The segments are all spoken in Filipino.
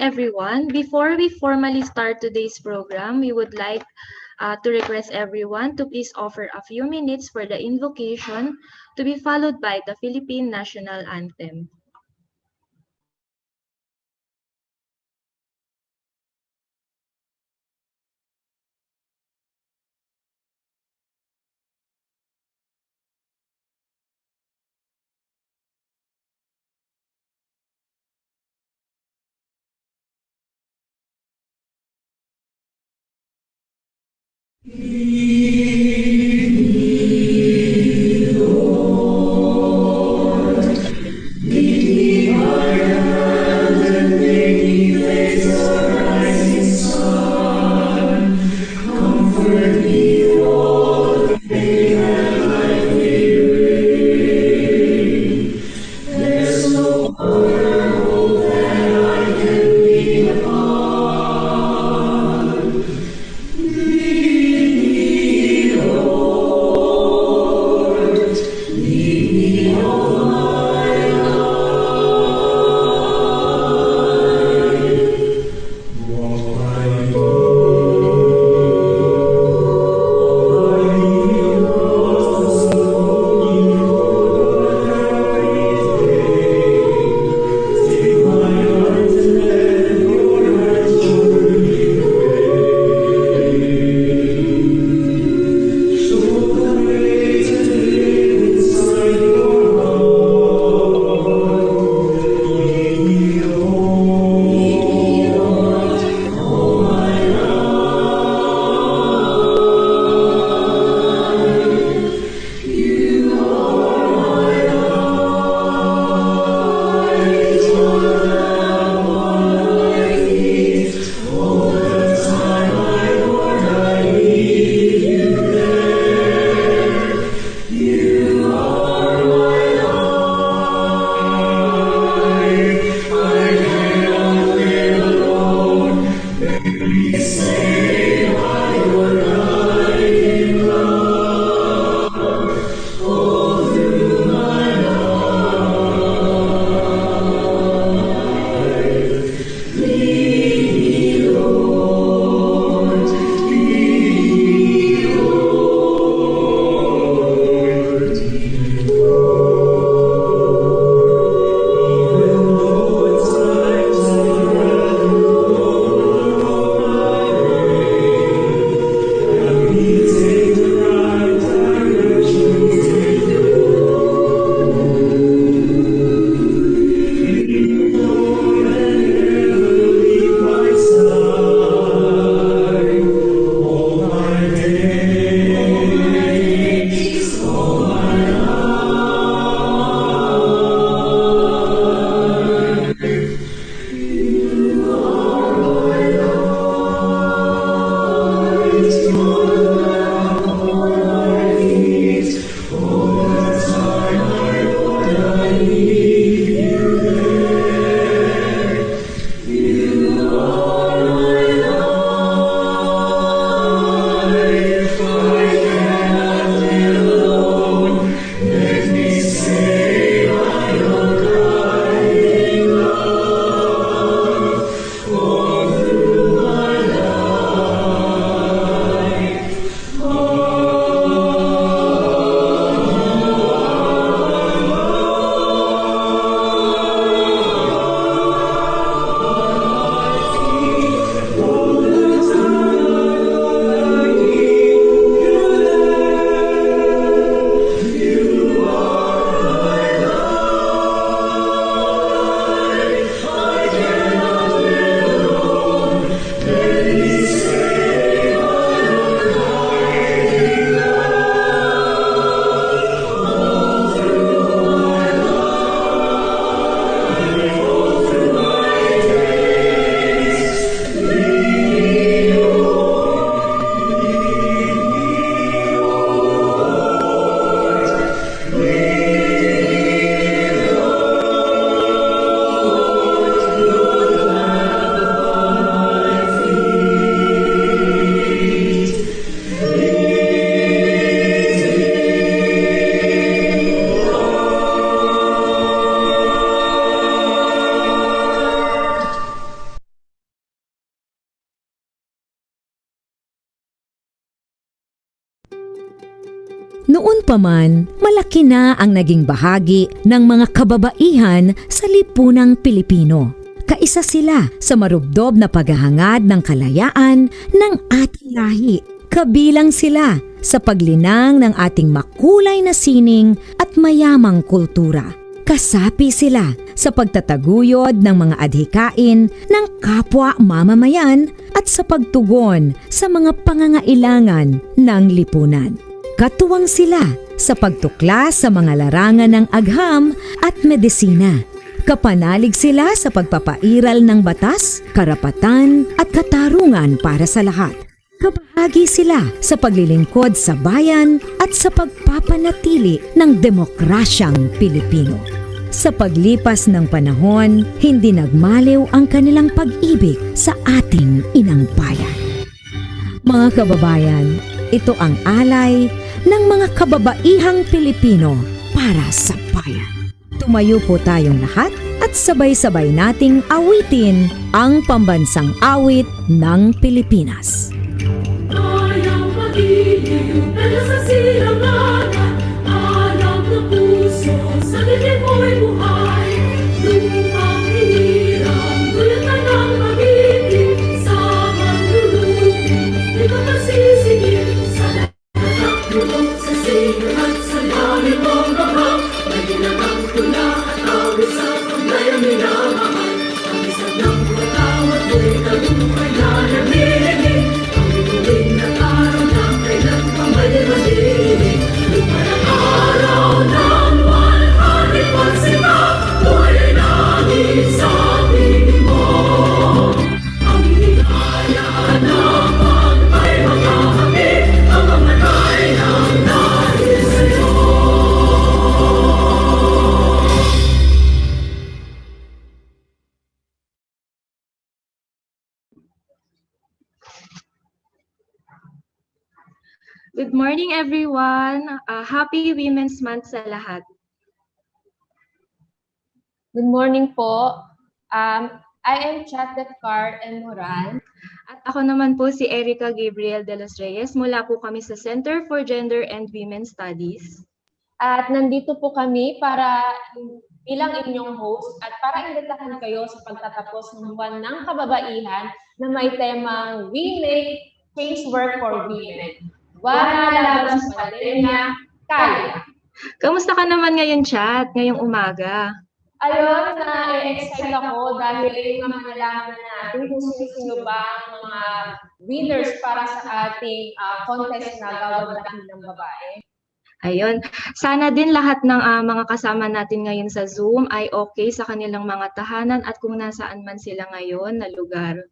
everyone. Before we formally start today's program, we would like to request everyone to please offer a few minutes for the invocation to be followed by the Philippine National Anthem. Noon pa man, malaki na ang naging bahagi ng mga kababaihan sa lipunang Pilipino. Kaisa sila sa marubdob na paghahangad ng kalayaan ng ating lahi. Kabilang sila sa paglinang ng ating makulay na sining at mayamang kultura. Kasapi sila sa pagtataguyod ng mga adhikain ng kapwa mamamayan at sa pagtugon sa mga pangangailangan ng lipunan. Katuwang sila sa pagtuklas sa mga larangan ng agham at medisina. Kapanalig sila sa pagpapairal ng batas, karapatan at katarungan para sa lahat. Kabahagi sila sa paglilingkod sa bayan at sa pagpapanatili ng demokrasyang Pilipino. Sa paglipas ng panahon, hindi nagmaliw ang kanilang pag-ibig sa ating inang bayan. Mga kababayan, ito ang alay ng mga kababaihang Pilipino para sa bayan. Tumayo po tayong lahat at sabay-sabay nating awitin ang pambansang awit ng Pilipinas. Kayang magiliw, pero sa silanganan, alam ng puso, sa dilim mo'y buhay. Lupang hiniram, gulatan ng magiging, sa manlulubi, di ka masisigil. Sa nagkakulong, sa sinyo at sa langit mong babang, may ginagang tula at awit sa paglayang minamahal. Ang isang ng matawad mo'y talumpay na nagliligid. Tuwing nag-araw na kailan pa may madilig. Lupa ng araw ng walhati pagsika, buhay ay langit sa piling mo. Ang hinihaya naman ay magkakamit, ang mamatay ng dahil sa'yo. Good morning everyone. Happy Women's Month sa lahat. Good morning po. I am Chatkar and Moran. At ako naman po si Erica Gabriel de los Reyes. Mula po kami sa Center for Gender and Women's Studies. At nandito po kami para bilang inyong host at para imbitahan kayo sa pagtatapos ng buwan ng kababaihan na may temang We Make Change Work for Women. Wala laban sa pandemya, kaya. Kamusta ka naman ngayon, Chat, ngayong umaga? Ayun, na-excite ako dahil ay mamalaman natin kung sino ba ang mga winners para sa ating contest na Gawad Dakilang Babae. Ayun, sana din lahat ng mga kasama natin ngayon sa Zoom ay okay sa kanilang mga tahanan at kung nasaan man sila ngayon na lugar.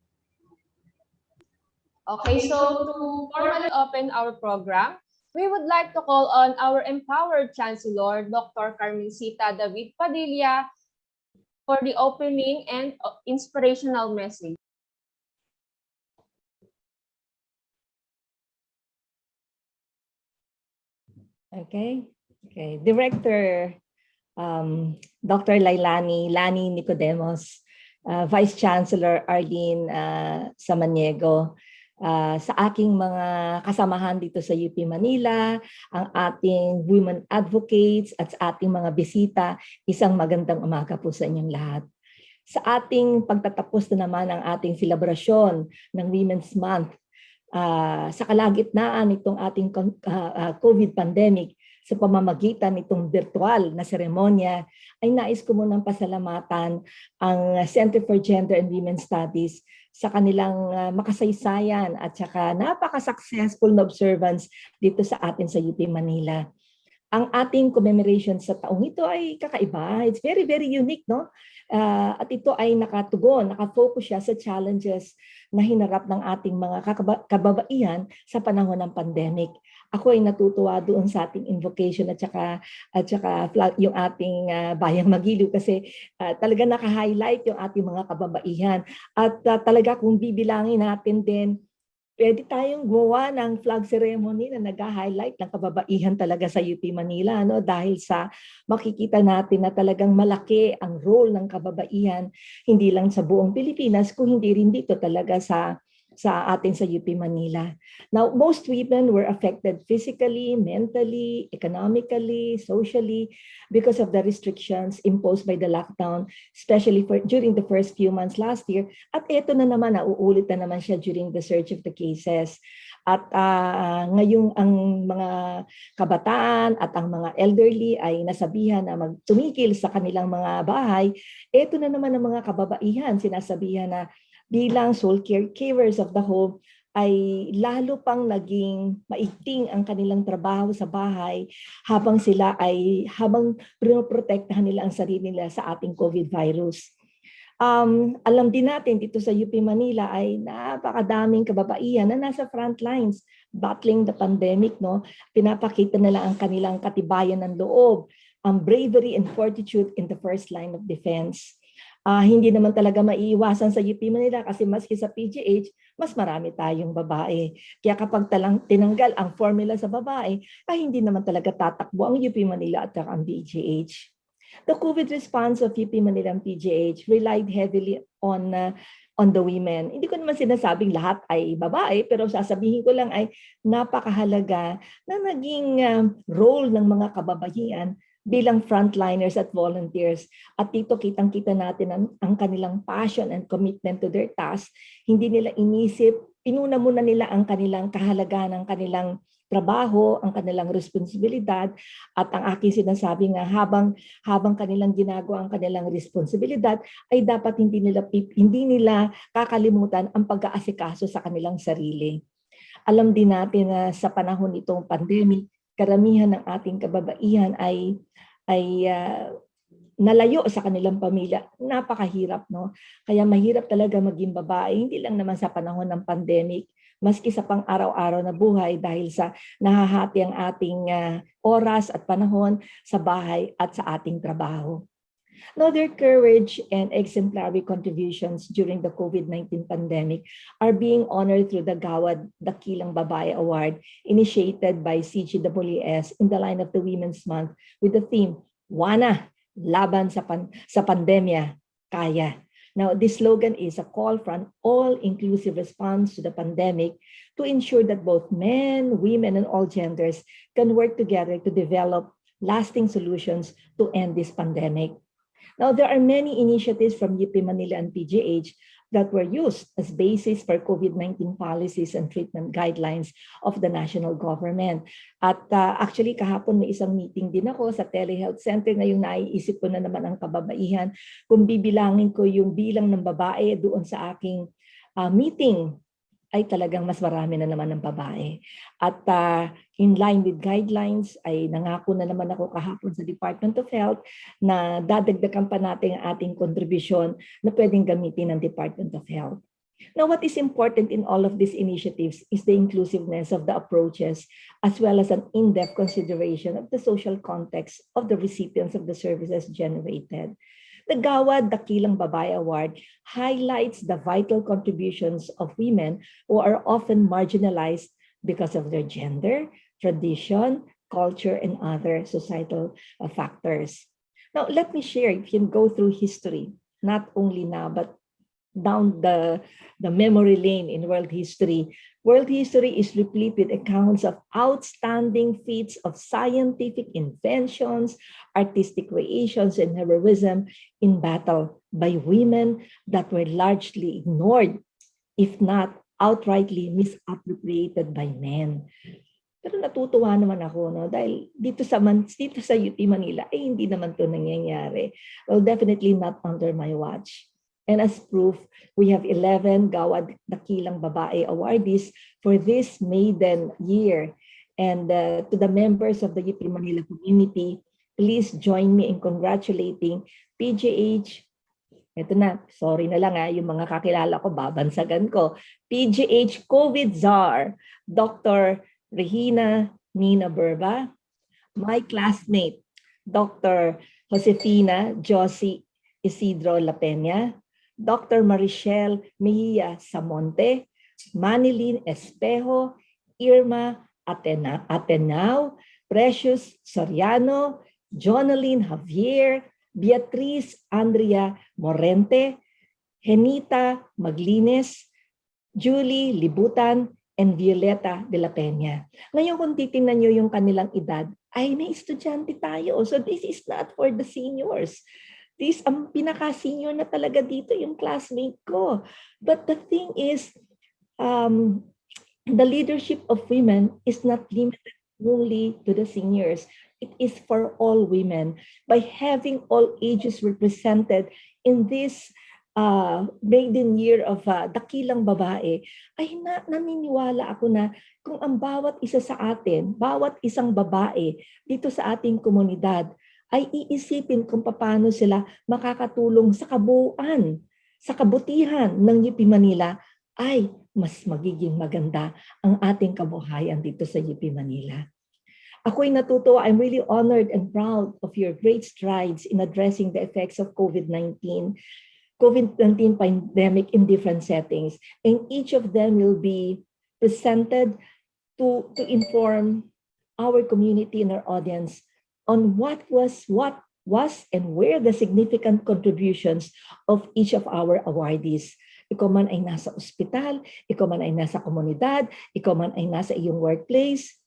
Okay, so to formally open our program, we would like to call on our empowered Chancellor, Dr. Carmencita David Padilla, for the opening and inspirational message. Okay. Director Dr. Lani Nicodemos, Vice Chancellor Arlene Samaniego, sa aking mga kasamahan dito sa UP Manila, ang ating women advocates at sa ating mga bisita, isang magandang umaga po sa inyong lahat. Sa ating pagtatapos na naman ang ating selebrasyon ng Women's Month, sa kalagitnaan nitong ating COVID pandemic, sa pamamagitan nitong virtual na seremonya, ay nais ko munang pasalamatan ang Center for Gender and Women's Studies sa kanilang makasaysayan at saka napaka-successful na observance dito sa atin sa UP Manila. Ang ating commemoration sa taong ito ay kakaiba. It's very, very unique, no? At ito ay nakafocus siya sa challenges na hinarap ng ating mga kababaihan sa panahon ng pandemic. Ako ay natutuwa doon sa ating invocation at saka yung ating bayang magiliw kasi talaga naka-highlight yung ating mga kababaihan. At talaga kung bibilangin natin din, pwede tayong gumawa ng flag ceremony na nag-highlight ng kababaihan talaga sa UP Manila, no? Dahil sa makikita natin na talagang malaki ang role ng kababaihan, hindi lang sa buong Pilipinas, kung hindi rin dito talaga sa sa atin sa UP Manila. Now, most women were affected physically, mentally, economically, socially because of the restrictions imposed by the lockdown, especially during the first few months last year. At ito na naman, nauulit na naman siya during the surge of the cases. At ngayong ang mga kabataan at ang mga elderly ay nasabihan na magtumikil sa kanilang mga bahay, ito na naman ang mga kababaihan, sinasabihan na bilang sole caregivers of the home ay lalo pang naging maigting ang kanilang trabaho sa bahay habang pinoprotektahan nila ang sarili nila sa ating COVID virus. Alam din natin dito sa UP Manila ay napakadaming kababaihan na nasa front lines battling the pandemic, no? Pinapakita nila ang kanilang katibayan ng loob, ang bravery and fortitude in the first line of defense. Hindi naman talaga maiiwasan sa UP Manila kasi maski sa PGH, mas marami tayong babae. Kaya kapag tinanggal ang formula sa babae, ay hindi naman talaga tatakbo ang UP Manila at ang PGH. The COVID response of UP Manila and PGH relied heavily on the women. Hindi ko naman sinasabing lahat ay babae, pero sasabihin ko lang ay napakahalaga na naging role ng mga kababaihan bilang frontliners at volunteers. At dito kitang-kita natin ang kanilang passion and commitment to their task. Hindi nila inisip, inuna muna nila ang kanilang kahalagahan ng kanilang trabaho, ang kanilang responsibilidad, at ang aking sinasabi nga habang kanilang ginagawa ang kanilang responsibilidad ay dapat hindi nila kakalimutan ang pag-aasikaso sa kanilang sarili. Alam din natin na sa panahon nitong pandemic, karamihan ng ating kababaihan ay nalayo sa kanilang pamilya. Napakahirap, no? Kaya mahirap talaga maging babae, hindi lang naman sa panahon ng pandemic, maski sa pang-araw-araw na buhay dahil sa nahahati ang ating oras at panahon sa bahay at sa ating trabaho. Now, their courage and exemplary contributions during the COVID-19 pandemic are being honored through the Gawad Dakilang Babae Award initiated by CGWS in the line of the Women's Month with the theme, Wana, laban sa pandemya, kaya. Now, this slogan is a call for an all-inclusive response to the pandemic to ensure that both men, women, and all genders can work together to develop lasting solutions to end this pandemic. Now, there are many initiatives from UP Manila and PGH that were used as basis for COVID-19 policies and treatment guidelines of the national government. At actually, kahapon may isang meeting din ako sa telehealth center. Ngayong naiisip ko na naman ang kababaihan. Kung bibilangin ko yung bilang ng babae doon sa aking meeting, ay talagang mas marami na naman ng babae. At in line with guidelines, ay nangako na naman ako kahapon sa Department of Health na dadagdagan pa natin ang ating kontribusyon na pwedeng gamitin ng Department of Health. Now, what is important in all of these initiatives is the inclusiveness of the approaches as well as an in-depth consideration of the social context of the recipients of the services generated. The Gawad Dakilang Babae Award highlights the vital contributions of women who are often marginalized because of their gender, tradition, culture, and other societal factors. Now, let me share, if you can go through history, not only now, but down the memory lane in world history. World history is replete with accounts of outstanding feats of scientific inventions, artistic creations, and heroism in battle by women that were largely ignored, if not outrightly misappropriated by men. Pero natutuwa naman ako, no? Dahil dito sa UP Manila, ay hindi naman to nangyayari. Well, definitely not under my watch. And as proof, we have 11 Gawad Dakilang Babae awardees for this maiden year. And to the members of the UP Manila community, please join me in congratulating PGH. Ito na, sorry na lang yung mga kakilala ko, babansagan ko. PGH COVID Czar, Dr. Regina Nina Berba, my classmate, Dr. Josefina Josie Isidro La Peña, Dr. Marichelle Mejia Samonte, Manilyn Espejo, Irma Atenao, Precious Soriano, Jonaline Javier, Beatriz Andrea Morente, Henita Maglines, Julie Libutan, and Violeta de la Peña. Ngayon kung titingnan nyo yung kanilang edad, ay may estudyante tayo. So this is not for the seniors. This, ang pinaka-senior na talaga dito yung classmate ko. But the thing is, the leadership of women is not limited only to the seniors. It is for all women. By having all ages represented in this maiden year of Dakilang Babae, ay naniniwala ako na kung ang bawat isa sa atin, bawat isang babae dito sa ating komunidad, ay iisipin kung paano sila makakatulong sa kabuuan, sa kabutihan ng UP Manila, ay mas magiging maganda ang ating kabuhayan dito sa UP Manila. Ako'y natutuwa, I'm really honored and proud of your great strides in addressing the effects of COVID-19 pandemic in different settings. And each of them will be presented to inform our community and our audience on what was and where the significant contributions of each of our awardees. Ikaw man ay nasa ospital, ikaw man ay nasa komunidad, ikaw man ay nasa iyong workplace,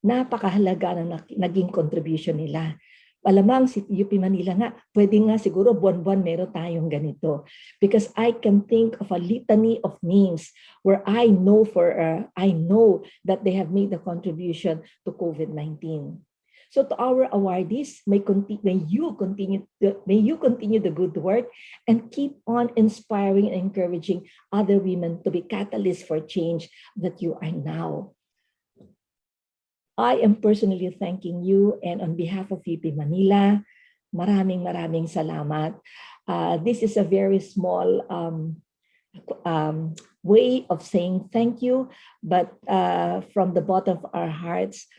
napakahalaga na naging contribution nila. Alamang si UP Manila nga, pwede nga siguro buwan-buwan meron tayong ganito. Because I can think of a litany of names where I know that they have made a contribution to COVID-19. So to our awardees, may you continue the good work and keep on inspiring and encouraging other women to be catalysts for change that you are now. I am personally thanking you, and on behalf of UP Manila, maraming salamat. This is a very small way of saying thank you, but from the bottom of our hearts,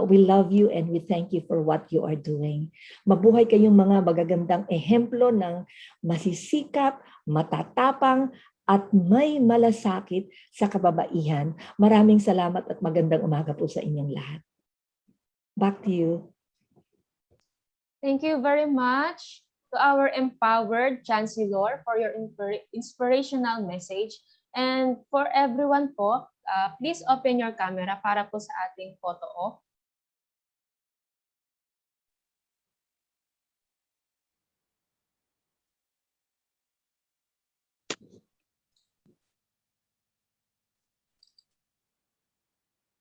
we love you and we thank you for what you are doing. Mabuhay kayong mga magagandang ehemplo ng masisikap, matatapang, at may malasakit sa kababaihan. Maraming salamat at magandang umaga po sa inyong lahat. Back to you. Thank you very much to our empowered Chancellor for your inspirational message. And for everyone po, please open your camera para po sa ating photo op.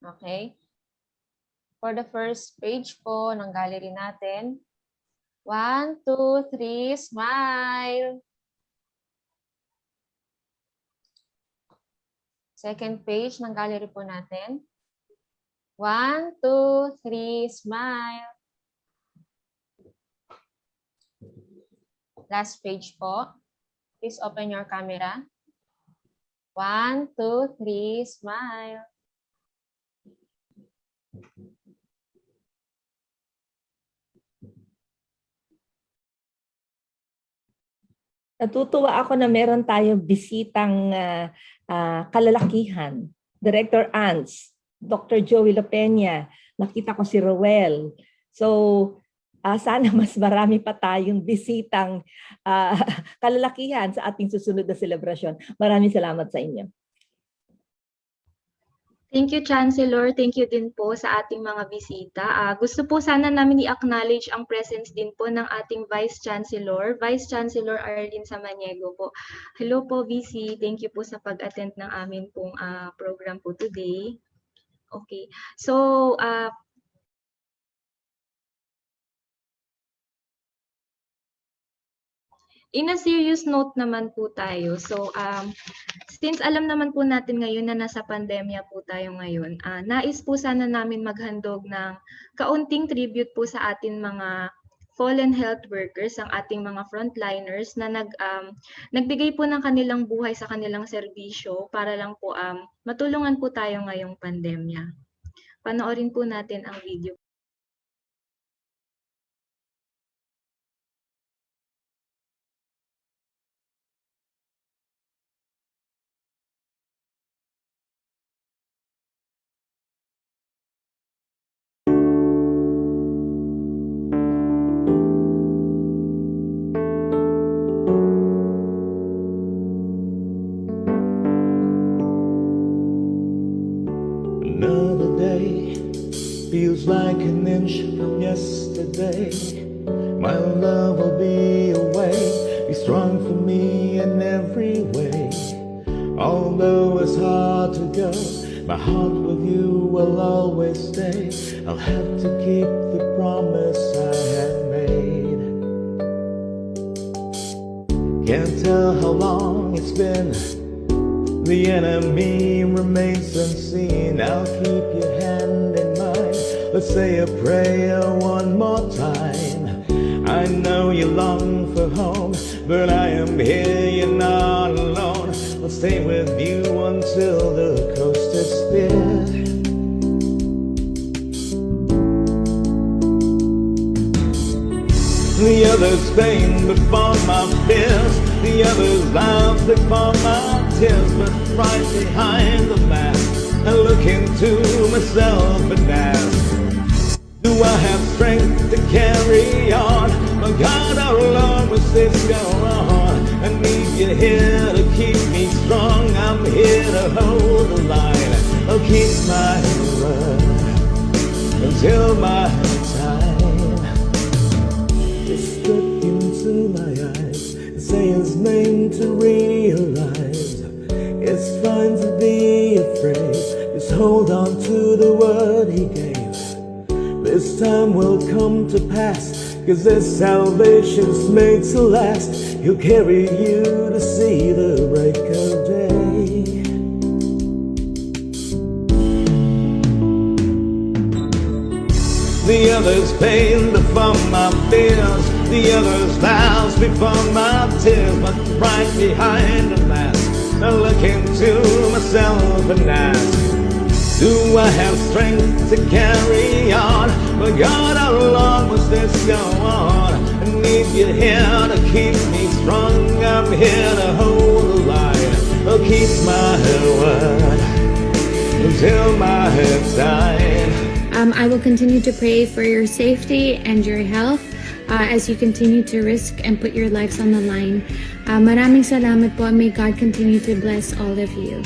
Okay. For the first page po ng gallery natin, 1, 2, 3, smile. Second page ng gallery po natin, 1, 2, 3, smile. Last page po. Please open your camera. 1, 2, 3, smile. Natutuwa ako na meron tayong bisitang kalalakihan. Director Ants, Dr. Joey Lopena, nakita ko si Roel. So, sana mas marami pa tayong bisitang kalalakihan sa ating susunod na selebrasyon. Maraming salamat sa inyo. Thank you, Chancellor. Thank you din po sa ating mga bisita. Gusto po sana namin i-acknowledge ang presence din po ng ating Vice Chancellor, Vice Chancellor Arlene Samaniego po. Hello po, VC. Thank you po sa pag-attend ng amin pong program po today. Okay. So, in a serious note naman po tayo. So, since alam naman po natin ngayon na nasa pandemya po tayo ngayon, nais po sana namin maghandog ng kaunting tribute po sa atin mga fallen health workers, ang ating mga frontliners na nagbigay po ng kanilang buhay sa kanilang serbisyo para lang po matulungan po tayo ngayong pandemya. Panoorin po natin ang video. Another day feels like an inch from yesterday. My love will be away. Be strong for me in every way. Although it's hard to go, my heart with you will always stay. I'll have to keep the promise I have made. Can't tell how long it's been. The enemy remains unseen. I'll keep your hand in mine. Let's say a prayer one more time. I know you long for home, but I am here, you're not alone. I'll stay with you until the coast is clear. The others faint before my fears. The others laugh before my tears. But right behind the mask, I look into myself and ask, do I have strength to carry on? My God, how long must this go on? I need you here to keep me strong. I'm here to hold the line. I'll keep my word until my time. Just look into my eyes and say his name to realize it's fine to be afraid. Just hold on to the word he gave. This time will come to pass, 'cause this salvation's made to last. He'll carry you to see the break of day. The others pain before my fears. The others vows before my tears. But right behind the mask, I look into myself and ask, do I have strength to carry on? My God, how long must this go on? I need you here to keep me strong. I'm here to hold the line. I'll keep my word until my time. I will continue to pray for your safety and your health as you continue to risk and put your lives on the line. Maraming salamat po. May God continue to bless all of you.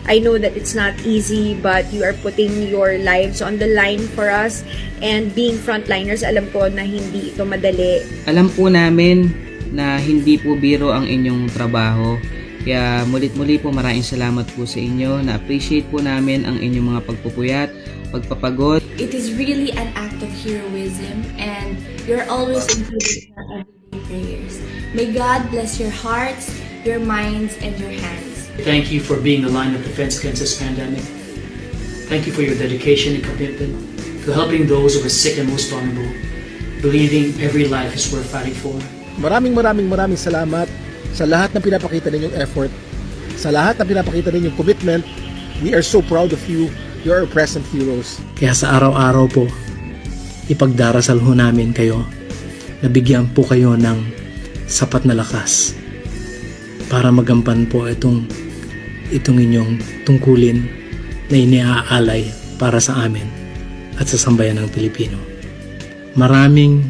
I know that it's not easy, but you are putting your lives on the line for us. And being frontliners, alam ko na hindi ito madali. Alam po namin na hindi po biro ang inyong trabaho. Kaya mulit-muli po maraming salamat po sa inyo. Na-appreciate po namin ang inyong mga pagpupuyat, pagpapagod. It is really an act of heroism, and you're always included in our everyday prayers. May God bless your hearts, your minds, and your hands. Thank you for being the line of defense against this pandemic. Thank you for your dedication and commitment to helping those who are sick and most vulnerable, believing every life is worth fighting for. Maraming salamat sa lahat ng pinapakita ninyong effort, sa lahat ng pinapakita ninyong commitment. We are so proud of you. You are present heroes. Kaya sa araw-araw po, ipagdarasal ho namin kayo na bigyan po kayo ng sapat na lakas para magampan po itong inyong tungkulin na iniaalay para sa amin at sa sambayan ng Pilipino. Maraming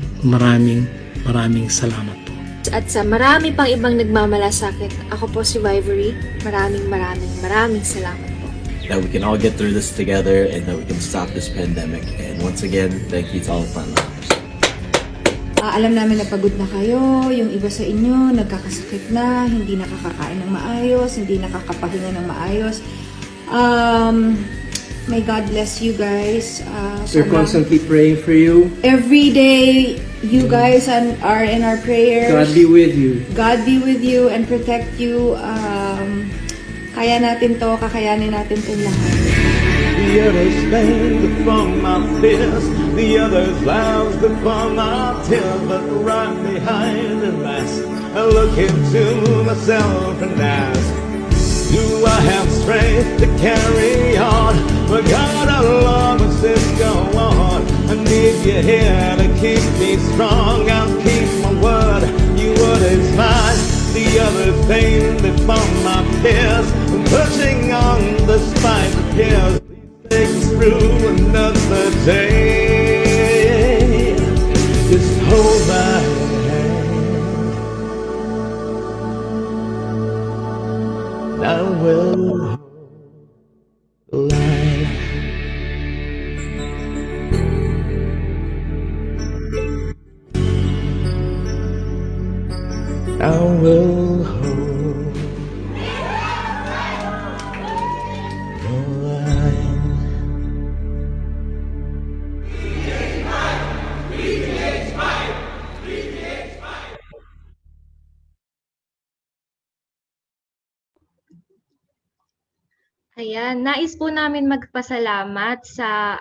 salamat po. At sa marami pang ibang nagmamalasakit, ako po si Vivory. Maraming salamat. That we can all get through this together and that we can stop this pandemic. And once again, thank you to all the frontliners. Alam namin na pagod na kayo, yung iba sa inyo nagkakasakit na, hindi nakakakain ng maayos, hindi nakakapahinga ng maayos. May God bless you guys. We're constantly praying for you. Every day, you guys are in our prayers. God be with you. God be with you and protect you. Kaya natin to, kakayanin natin itong lahat. The others faint before my fears. The others laugh before my tears. But right behind the mask, I look into myself and ask, do I have strength to carry on? But God, how long must this go on? I need you here to keep me strong. I'll keep my word, your word is mine. The others faint before my fears. I'm pushing on despite the tears. Take us through another day. Just hold my hand. I will hold the line. will hold the line. Ayan, nais po namin magpasalamat sa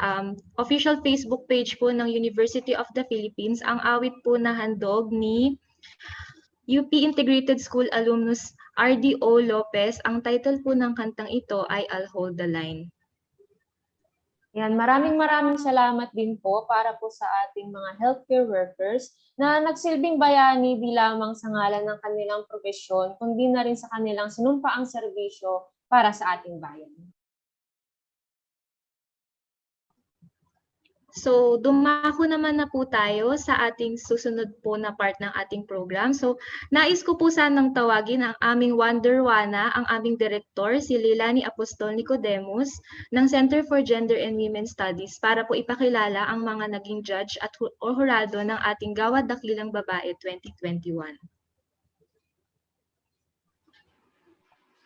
official Facebook page po ng University of the Philippines, ang awit po na handog ni UP Integrated School alumnus RDO Lopez. Ang title po ng kantang ito ay I'll Hold the Line. Yan, maraming salamat din po para po sa ating mga healthcare workers na nagsilbing bayani di lamang sa ngalan ng kanilang profesyon, kundi na rin sa kanilang sinumpaang serbisyo para sa ating bayan. So, dumako naman na po tayo sa ating susunod po na part ng ating program. So, nais ko po sanang tawagin ang aming Wonderwana, ang aming direktor, si Leilani Apostol Nicodemus ng Center for Gender and Women Studies para po ipakilala ang mga naging judge at o hurado ng ating Gawad Dakilang Babae 2021.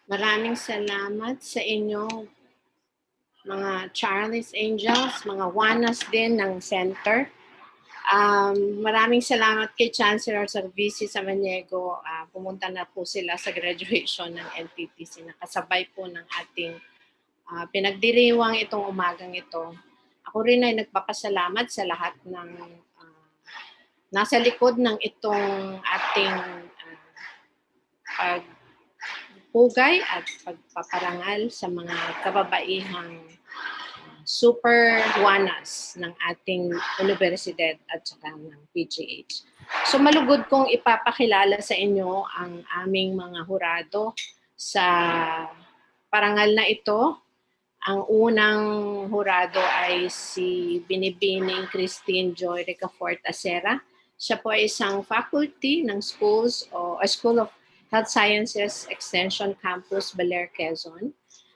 Maraming salamat sa inyo, mga Charlie's Angels, mga Wanas din ng center. Maraming salamat kay Chancellor Servici sa Maniego. Pumunta na po sila sa graduation ng NTTC. Nakasabay po ng ating pinagdiriwang itong umagang ito. Ako rin ay nagpapasalamat sa lahat ng nasa likod ng itong ating pagpugay at pagpaparangal sa mga kababaihang super wanas ng ating universidad at saka ng PGH. So malugod kong ipapakilala sa inyo ang aming mga hurado sa parangal na ito. Ang unang hurado ay si Binibining Christine Joy Ricafort Acera. Siya po ay isang faculty ng School of Health Sciences Extension Campus Baler, Quezon.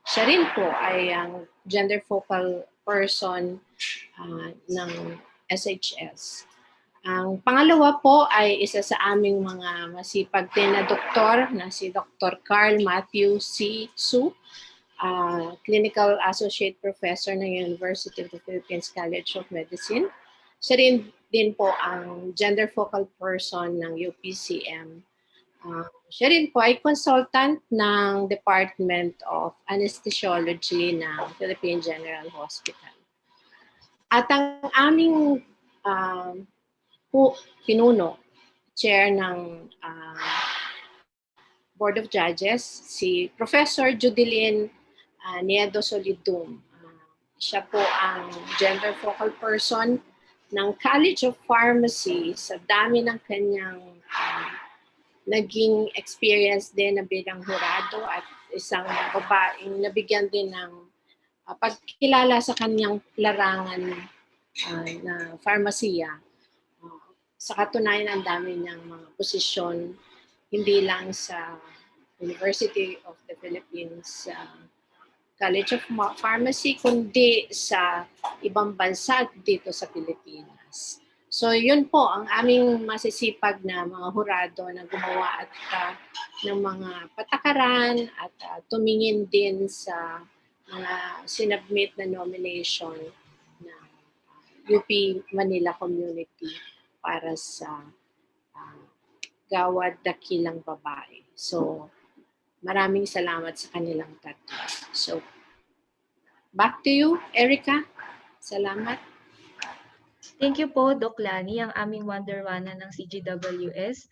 Siya rin po ay ang gender focal person ng SHS. Ang pangalawa po ay isa sa aming mga masipag din na doktor na si Dr. Carl Matthew C. Su, Clinical Associate Professor ng University of the Philippines College of Medicine. Siya rin din po ang gender focal person ng UPCM. Siya rin po ay consultant ng Department of Anesthesiology ng Philippine General Hospital. At ang aming pinuno, chair ng Board of Judges, si Professor Judilyn Niedo Solidum. Siya po ang gender focal person ng College of Pharmacy sa dami ng kanyang naging experience din na bilang hurado at isang babaeng nabigyan din ng pagkilala sa kanyang larangan na farmasiya. Sa katunayan, ang dami niyang mga posisyon, hindi lang sa University of the Philippines College of Pharmacy, kundi sa ibang bansa dito sa Pilipinas. So yun po ang aming masisipag na mga hurado na gumawa at ng mga patakaran at tumingin din sa mga sinubmit na nomination ng UP Manila Community para sa Gawad Dakilang Babae. So maraming salamat sa kanilang tatlo. So back to you, Erica. Salamat. Thank you po, Doc Lani, ang aming Wonderwana ng CGWS.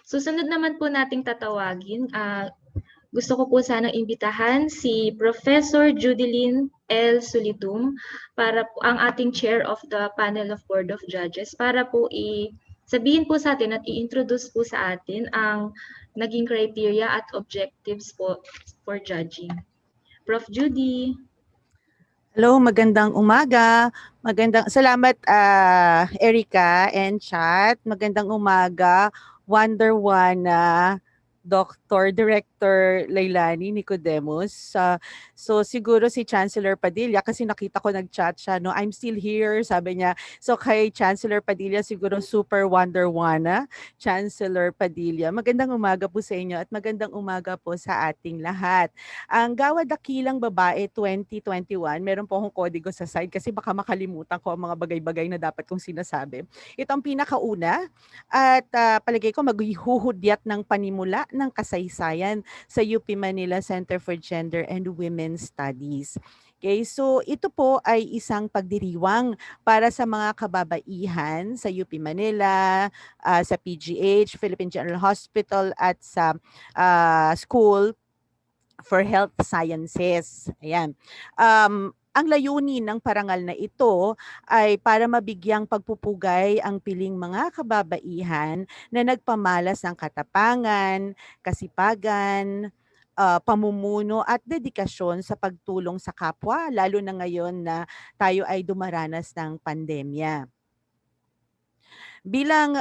Susunod naman po nating tatawagin. Gusto ko po sanang imbitahan si Professor Judilyn L. Solidum para po ang ating chair of the panel of Board of Judges para po sabihin po sa atin at i-introduce po sa atin ang naging criteria at objectives po for judging. Prof. Judy. Hello, magandang umaga. Salamat Erica and chat. Magandang umaga, Wonderwana Dr. Director Leilani Nicodemus. So siguro si Chancellor Padilla, kasi nakita ko nag-chat siya, no, I'm still here, sabi niya. So kay Chancellor Padilla, siguro super wonderwana, Chancellor Padilla. Magandang umaga po sa inyo at magandang umaga po sa ating lahat. Ang Gawad Dakilang Babae 2021, meron po akong kodigo sa side kasi baka makalimutan ko ang mga bagay-bagay na dapat kong sinasabi. Ito ang pinakauna at palagay ko maghuhudyat ng panimula ng kasaysayan sa UP Manila Center for Gender and Women's Studies. Okay, so ito po ay isang pagdiriwang para sa mga kababaihan sa UP Manila, sa PGH, Philippine General Hospital at sa School for Health Sciences. Ayan. Ang layunin ng parangal na ito ay para mabigyang pagpupugay ang piling mga kababaihan na nagpamalas ng katapangan, kasipagan, pamumuno at dedikasyon sa pagtulong sa kapwa, lalo na ngayon na tayo ay dumaranas ng pandemya. Bilang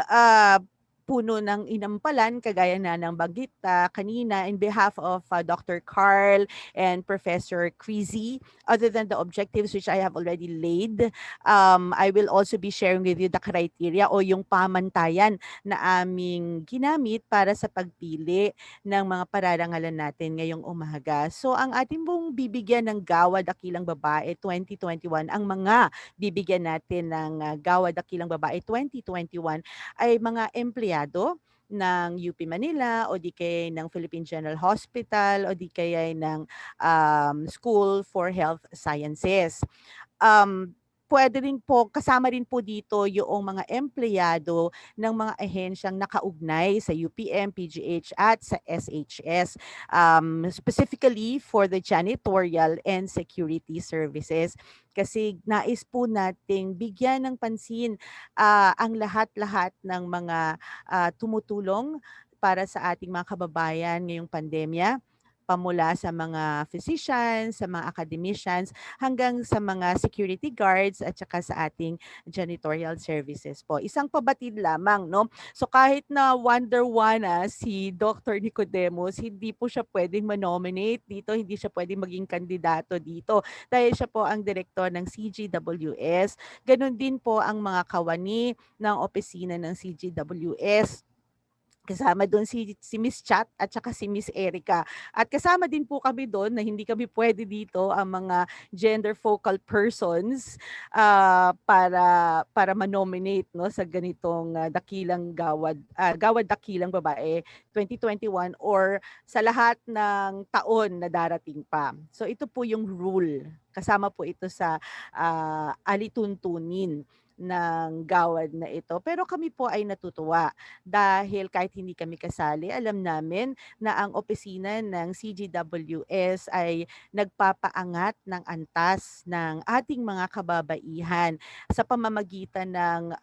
puno ng inampalan, kagaya na ng banggit kanina, in behalf of Dr. Carl and Professor Creasy, other than the objectives which I have already laid, I will also be sharing with you the criteria o yung pamantayan na aming ginamit para sa pagpili ng mga pararangalan natin ngayong umaga. So ang ating pong bibigyan ng Gawad Dakilang Babae 2021, ang mga bibigyan natin ng Gawad Dakilang Babae 2021 ay mga empleyado ng UP Manila o di kaya ng Philippine General Hospital o di kaya ng School for Health Sciences. Pwede rin po, kasama rin po dito yung mga empleyado ng mga ahensyang nakaugnay sa UPM, PGH at sa SHS, specifically for the janitorial and security services. Kasi nais po nating bigyan ng pansin ang lahat-lahat ng mga tumutulong para sa ating mga kababayan ngayong pandemya, pamula sa mga physicians, sa mga academicians, hanggang sa mga security guards at saka sa ating janitorial services po. Isang pabatid lamang, no? So kahit na wonderwana si Dr. Nicodemus, hindi po siya pwedeng manominate dito, hindi siya pwedeng maging kandidato dito dahil siya po ang direktor ng CGWS. Ganon din po ang mga kawani ng opisina ng CGWS. Kasama doon si Miss Chat at saka si Miss Erica. At kasama din po kami doon na hindi kami pwede dito ang mga gender focal persons para manominate, no, sa ganitong Gawad Dakilang Babae 2021 or sa lahat ng taon na darating pa. So ito po yung rule. Kasama po ito sa alituntunin ng gawad na ito. Pero kami po ay natutuwa dahil kahit hindi kami kasali, alam namin na ang opisina ng CGWS ay nagpapaangat ng antas ng ating mga kababaihan sa pamamagitan ng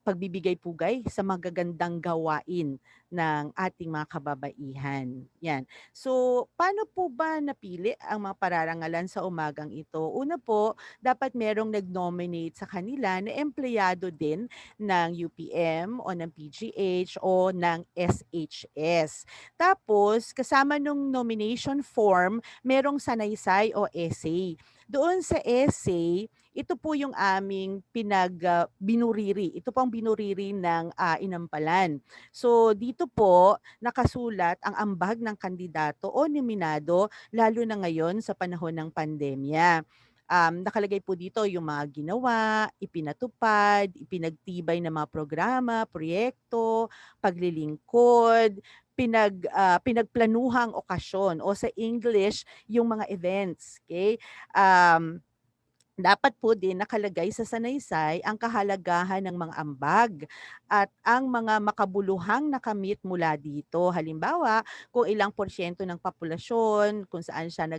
pagbibigay pugay sa magagandang gawain ng ating mga kababaihan. Yan. So, paano po ba napili ang mga pararangalan sa umagang ito? Una po, dapat merong nag-nominate sa kanila na empleyado din ng UPM o ng PGH o ng SHS. Tapos, kasama nung nomination form, merong sanaysay o essay. Doon sa essay, ito po yung aming binuriri. Ito po ang binuriri ng inampalan. So dito po nakasulat ang ambag ng kandidato o nominado lalo na ngayon sa panahon ng pandemya. Nakalagay po dito yung mga ginawa, ipinatupad, ipinagtibay ng mga programa, proyekto, paglilingkod, pinagplanuhang okasyon o sa English yung mga events. Okay? Dapat po din nakalagay sa sanaysay ang kahalagahan ng mga ambag at ang mga makabuluhang nakamit mula dito. Halimbawa, kung ilang porsyento ng populasyon, kung saan siya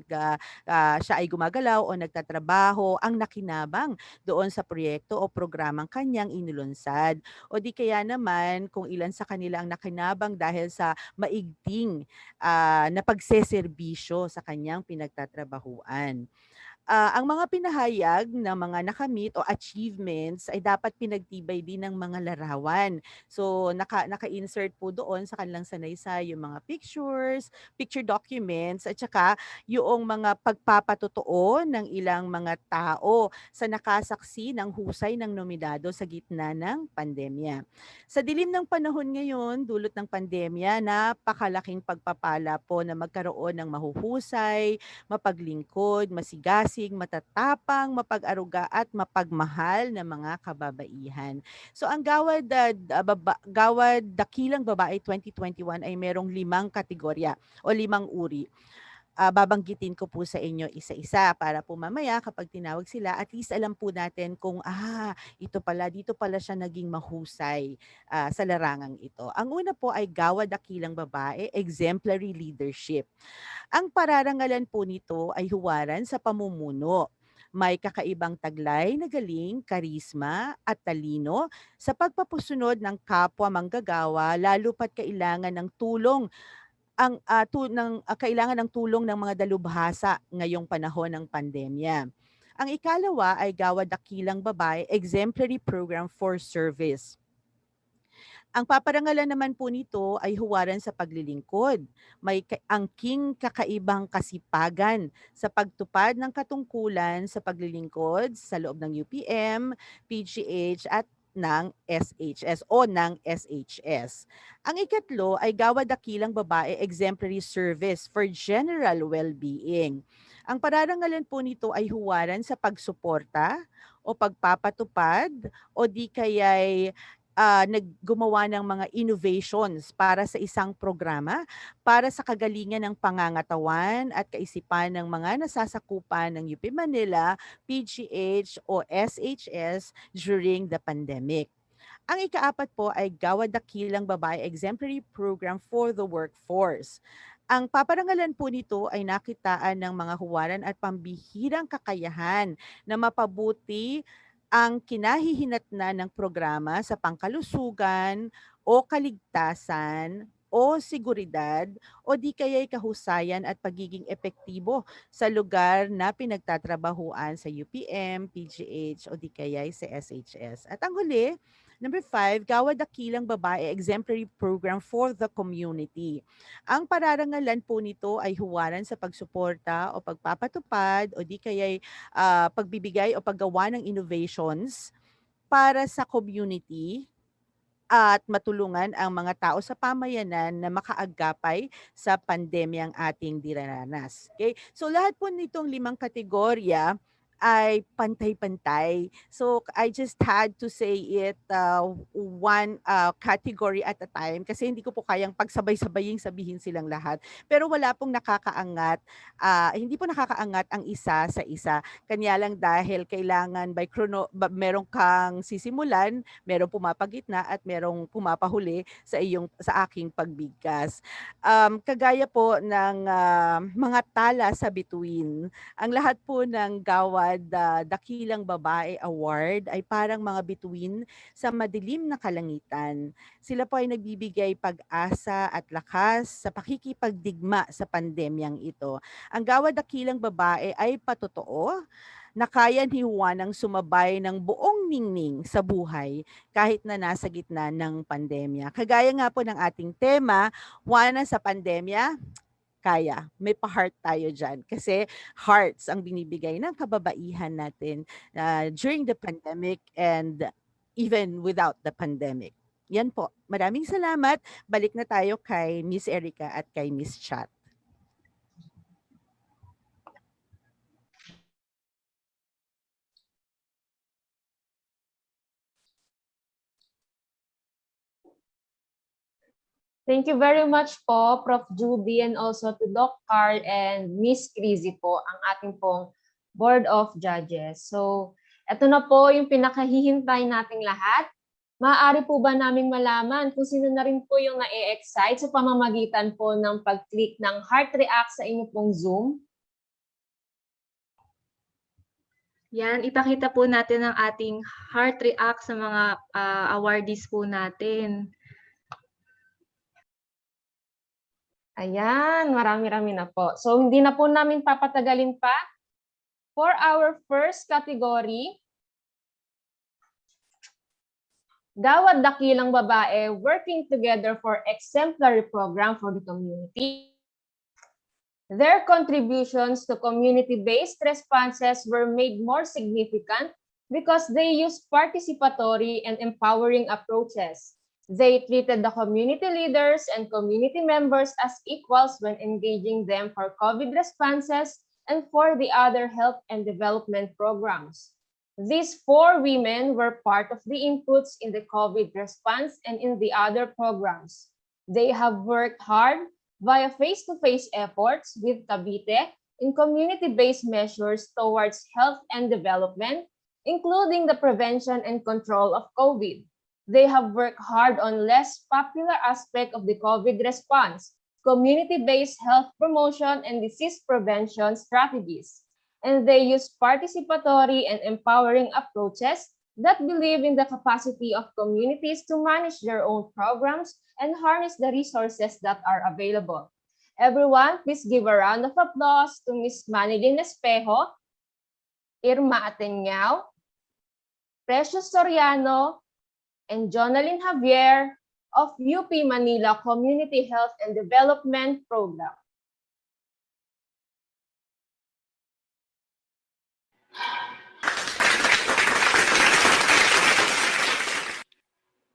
ay gumagalaw o nagtatrabaho, ang nakinabang doon sa proyekto o programang kanyang inulunsad. O di kaya naman kung ilan sa kanila ang nakinabang dahil sa maigting na pagseserbisyo sa kanyang pinagtatrabahuan. Ang mga pinahayag ng mga nakamit o achievements ay dapat pinagtibay din ng mga larawan. So naka-insert po doon sa kanilang sanaysay yung mga pictures, picture documents at saka yung mga pagpapatotoo ng ilang mga tao sa nakasaksi ng husay ng nominado sa gitna ng pandemya. Sa dilim ng panahon ngayon, dulot ng pandemya, napakalaking pagpapala po na magkaroon ng mahuhusay, mapaglingkod, masigasig, matatapang, mapag-aruga at mapagmahal na mga kababaihan. So ang Gawad Dakilang Babae 2021 ay merong 5 kategorya o 5 uri. Babanggitin ko po sa inyo isa-isa para po mamaya kapag tinawag sila, at least alam po natin kung, ito pala, dito pala siya naging mahusay sa larangang ito. Ang una po ay Gawad Dakilang Babae, Exemplary Leadership. Ang pararangalan po nito ay huwaran sa pamumuno. May kakaibang taglay na galing, karisma at talino sa pagpapusunod ng kapwa manggagawa, lalo pat kailangan ng tulong kailangan ng tulong ng mga dalubhasa ngayong panahon ng pandemya. Ang ikalawa ay Gawad Dakilang Babae, Exemplary Program for Service. Ang paparangalan naman po nito ay huwaran sa paglilingkod. May angking kakaibang kasipagan sa pagtupad ng katungkulan sa paglilingkod sa loob ng UPM, PGH at ng SHS o ng SHS. Ang ikatlo ay Gawad Dakilang Babae, Exemplary Service for General Well-being. Ang pararangalan po nito ay huwaran sa pagsuporta o pagpapatupad o di kaya'y naggumawa ng mga innovations para sa isang programa para sa kagalingan ng pangangatawan at kaisipan ng mga nasasakupan ng UP Manila, PGH o SHS during the pandemic. Ang ikaapat po ay Gawad Dakilang Babae Exemplary Program for the Workforce. Ang paparangalan po nito ay nakitaan ng mga huwaran at pambihirang kakayahan na mapabuti ang kinahihinatnan ng programa sa pangkalusugan o kaligtasan o seguridad o di kaya'y kahusayan at pagiging epektibo sa lugar na pinagtatrabahuan sa UPM, PGH o di kaya'y sa SHS. At ang huli, number 5, Gawad Dakilang Babae Exemplary Program for the Community. Ang pararangalan po nito ay huwaran sa pagsuporta o pagpapatupad o di kaya'y pagbibigay o paggawa ng innovations para sa community at matulungan ang mga tao sa pamayanan na makaagapay sa pandemyang ating dinaranas. Okay? So lahat po nitong 5 kategorya ay pantay-pantay. So I just had to say it one category at a time kasi hindi ko po kayang pagsabay-sabaying sabihin silang lahat. Pero wala pong nakakaangat, hindi po nakakaangat ang isa sa isa. Kanya lang dahil kailangan meron kang sisimulan, merong pumapagitna at merong pumapahuli sa aking pagbigkas. Kagaya po ng mga tala sa bituin, ang lahat po ng Gawad Dakilang Babae Award ay parang mga bituin sa madilim na kalangitan. Sila po ay nagbibigay pag-asa at lakas sa pakikipagdigma sa pandemyang ito. Ang Gawad Dakilang Babae ay patotoo na kaya ni Juanang sumabay ng buong ningning sa buhay kahit na nasa gitna ng pandemya. Kagaya nga po ng ating tema, Juana sa pandemya, kaya. May pa-heart tayo dyan. Kasi hearts ang binibigay ng kababaihan natin during the pandemic and even without the pandemic. Yan po. Maraming salamat. Balik na tayo kay Miss Erica at kay Miss Chat. Thank you very much po, Prof. Judy, and also to Doc Carl and Miss Crizzy po, ang ating pong Board of Judges. So, eto na po yung pinakahihintay nating lahat. Maaari po ba naming malaman kung sino na rin po yung na-excite sa pamamagitan po ng pag-click ng Heart React sa inyo pong Zoom? Yan, ipakita po natin ang ating Heart React sa mga awardees po natin. Ayan, marami-rami na po. So, hindi na po namin papatagalin pa. For our first category, Gawad Dakilang Babae, working together for exemplary program for the community. Their contributions to community-based responses were made more significant because they used participatory and empowering approaches. They treated the community leaders and community members as equals when engaging them for COVID responses and for the other health and development programs. These 4 women were part of the inputs in the COVID response and in the other programs. They have worked hard via face-to-face efforts with Cavite in community-based measures towards health and development, including the prevention and control of COVID. They have worked hard on less popular aspect of the COVID response, community-based health promotion and disease prevention strategies. And they use participatory and empowering approaches that believe in the capacity of communities to manage their own programs and harness the resources that are available. Everyone, please give a round of applause to Ms. Manilyn Espejo, Irma Ateñao, Precious Soriano, and Jonalyn Javier of UP Manila Community Health and Development Program.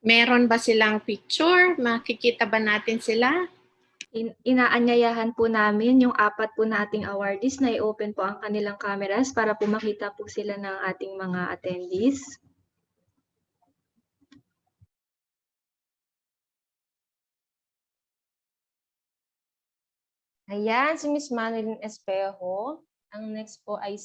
Meron ba silang picture? Makikita ba natin sila? Inaanyayahan po namin yung 4 po nating awardees na i-open po ang kanilang cameras para po makita po sila ng ating mga attendees. Ayan, si Ms. Manilyn Espejo. Ang next po ay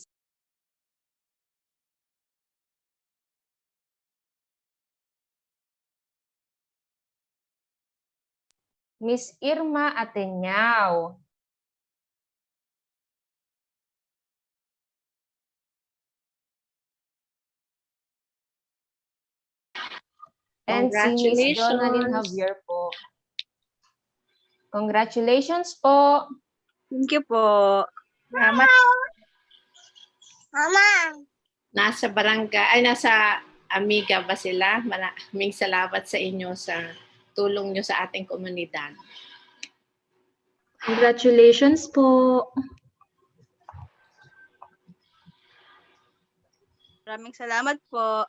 Ms. Irma Ateñao. And si Ms. Jonalyn Javier po. Congratulations po. Thank you po. Salamat. Mama! Nasa barangay, ay nasa Amiga ba sila? Maraming salamat sa inyo sa tulong nyo sa ating komunidad. Congratulations po. Maraming salamat po.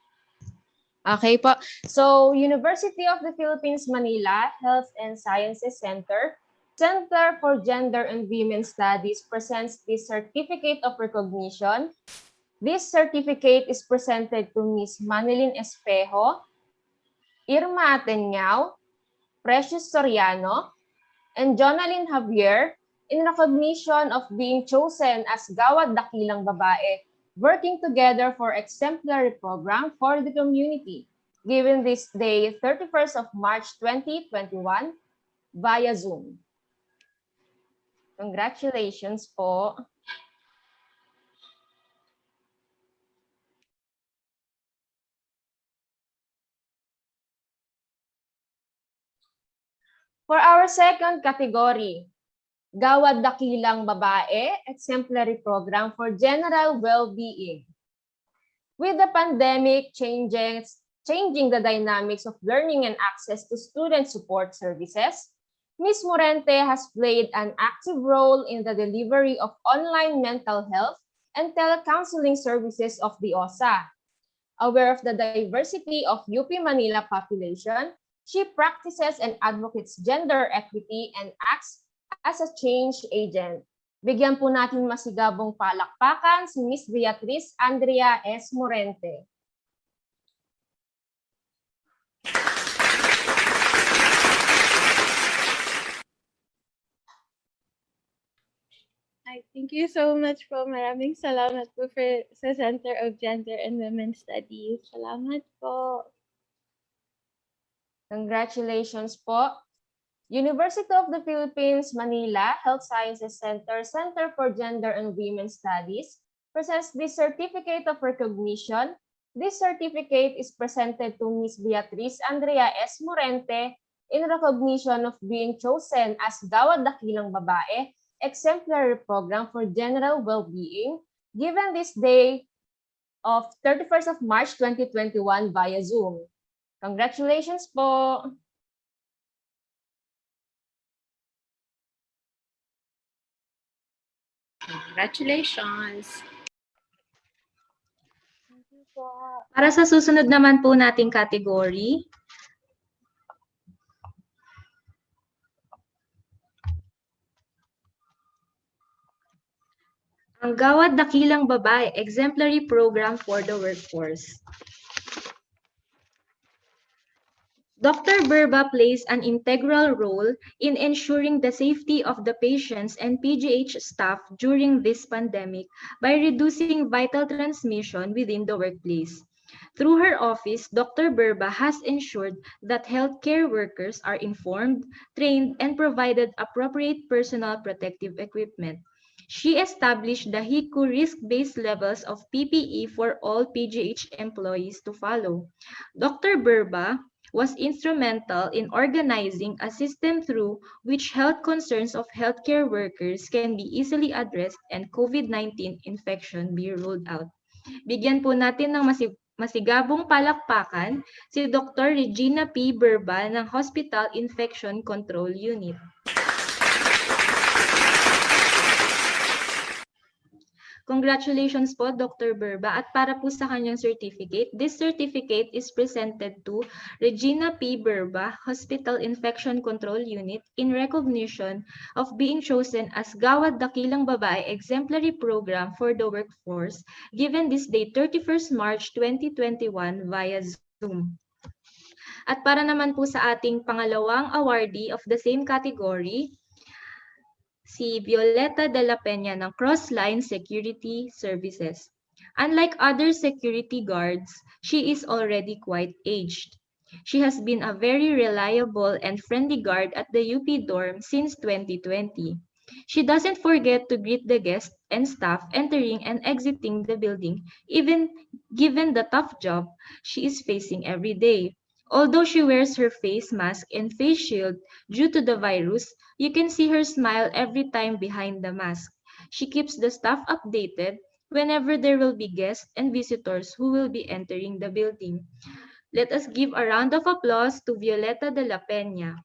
Okay po. So, University of the Philippines, Manila Health and Sciences Center, Center for Gender and Women's Studies presents the Certificate of Recognition. This certificate is presented to Ms. Manilyn Espejo, Irma Ateñao, Precious Soriano, and Jonalyn Javier in recognition of being chosen as Gawad Dakilang Babae, working together for exemplary program for the community, given this day, 31st of March 2021, via Zoom. Congratulations po. For our second category, Gawad Dakilang Babae, Exemplary Program for General Well-Being. With the pandemic changing the dynamics of learning and access to student support services, Ms. Morente has played an active role in the delivery of online mental health and telecounseling services of the OSA. Aware of the diversity of UP Manila population, she practices and advocates gender equity and acts as a change agent. Bigyan po natin masigabong palakpakan si Ms. Beatriz Andrea S. Morente. Ay, thank you so much po. Maraming salamat po sa Center of Gender and Women's Studies. Salamat po. Congratulations po. University of the Philippines, Manila Health Sciences Center, Center for Gender and Women's Studies presents the Certificate of Recognition. This certificate is presented to Ms. Beatriz Andrea S. Morente in recognition of being chosen as Gawad Dakilang Babae, Exemplary Program for General Well-Being, given this day of 31st of March 2021 via Zoom. Congratulations po! Congratulations! Para sa susunod naman po nating category, ang Gawad Dakilang Babae Exemplary Program for the Workforce. Dr. Berba plays an integral role in ensuring the safety of the patients and PGH staff during this pandemic by reducing vital transmission within the workplace. Through her office, Dr. Berba has ensured that healthcare workers are informed, trained, and provided appropriate personal protective equipment. She established the HICU risk-based levels of PPE for all PGH employees to follow. Dr. Berba was instrumental in organizing a system through which health concerns of healthcare workers can be easily addressed and COVID-19 infection be ruled out. Bigyan po natin ng masigabong palakpakan si Dr. Regina P. Berba ng Hospital Infection Control Unit. Congratulations po, Dr. Berba. At para po sa kanyang certificate, this certificate is presented to Regina P. Berba, Hospital Infection Control Unit, in recognition of being chosen as Gawad Dakilang Babae Exemplary Program for the Workforce, given this day, 31st March 2021 via Zoom. At para naman po sa ating pangalawang awardee of the same category, si Violeta de la Peña ng Crossline Security Services. Unlike other security guards, she is already quite aged. She has been a very reliable and friendly guard at the UP dorm since 2020. She doesn't forget to greet the guests and staff entering and exiting the building, even given the tough job she is facing every day. Although she wears her face mask and face shield due to the virus, you can see her smile every time behind the mask. She keeps the staff updated whenever there will be guests and visitors who will be entering the building. Let us give a round of applause to Violeta de la Peña.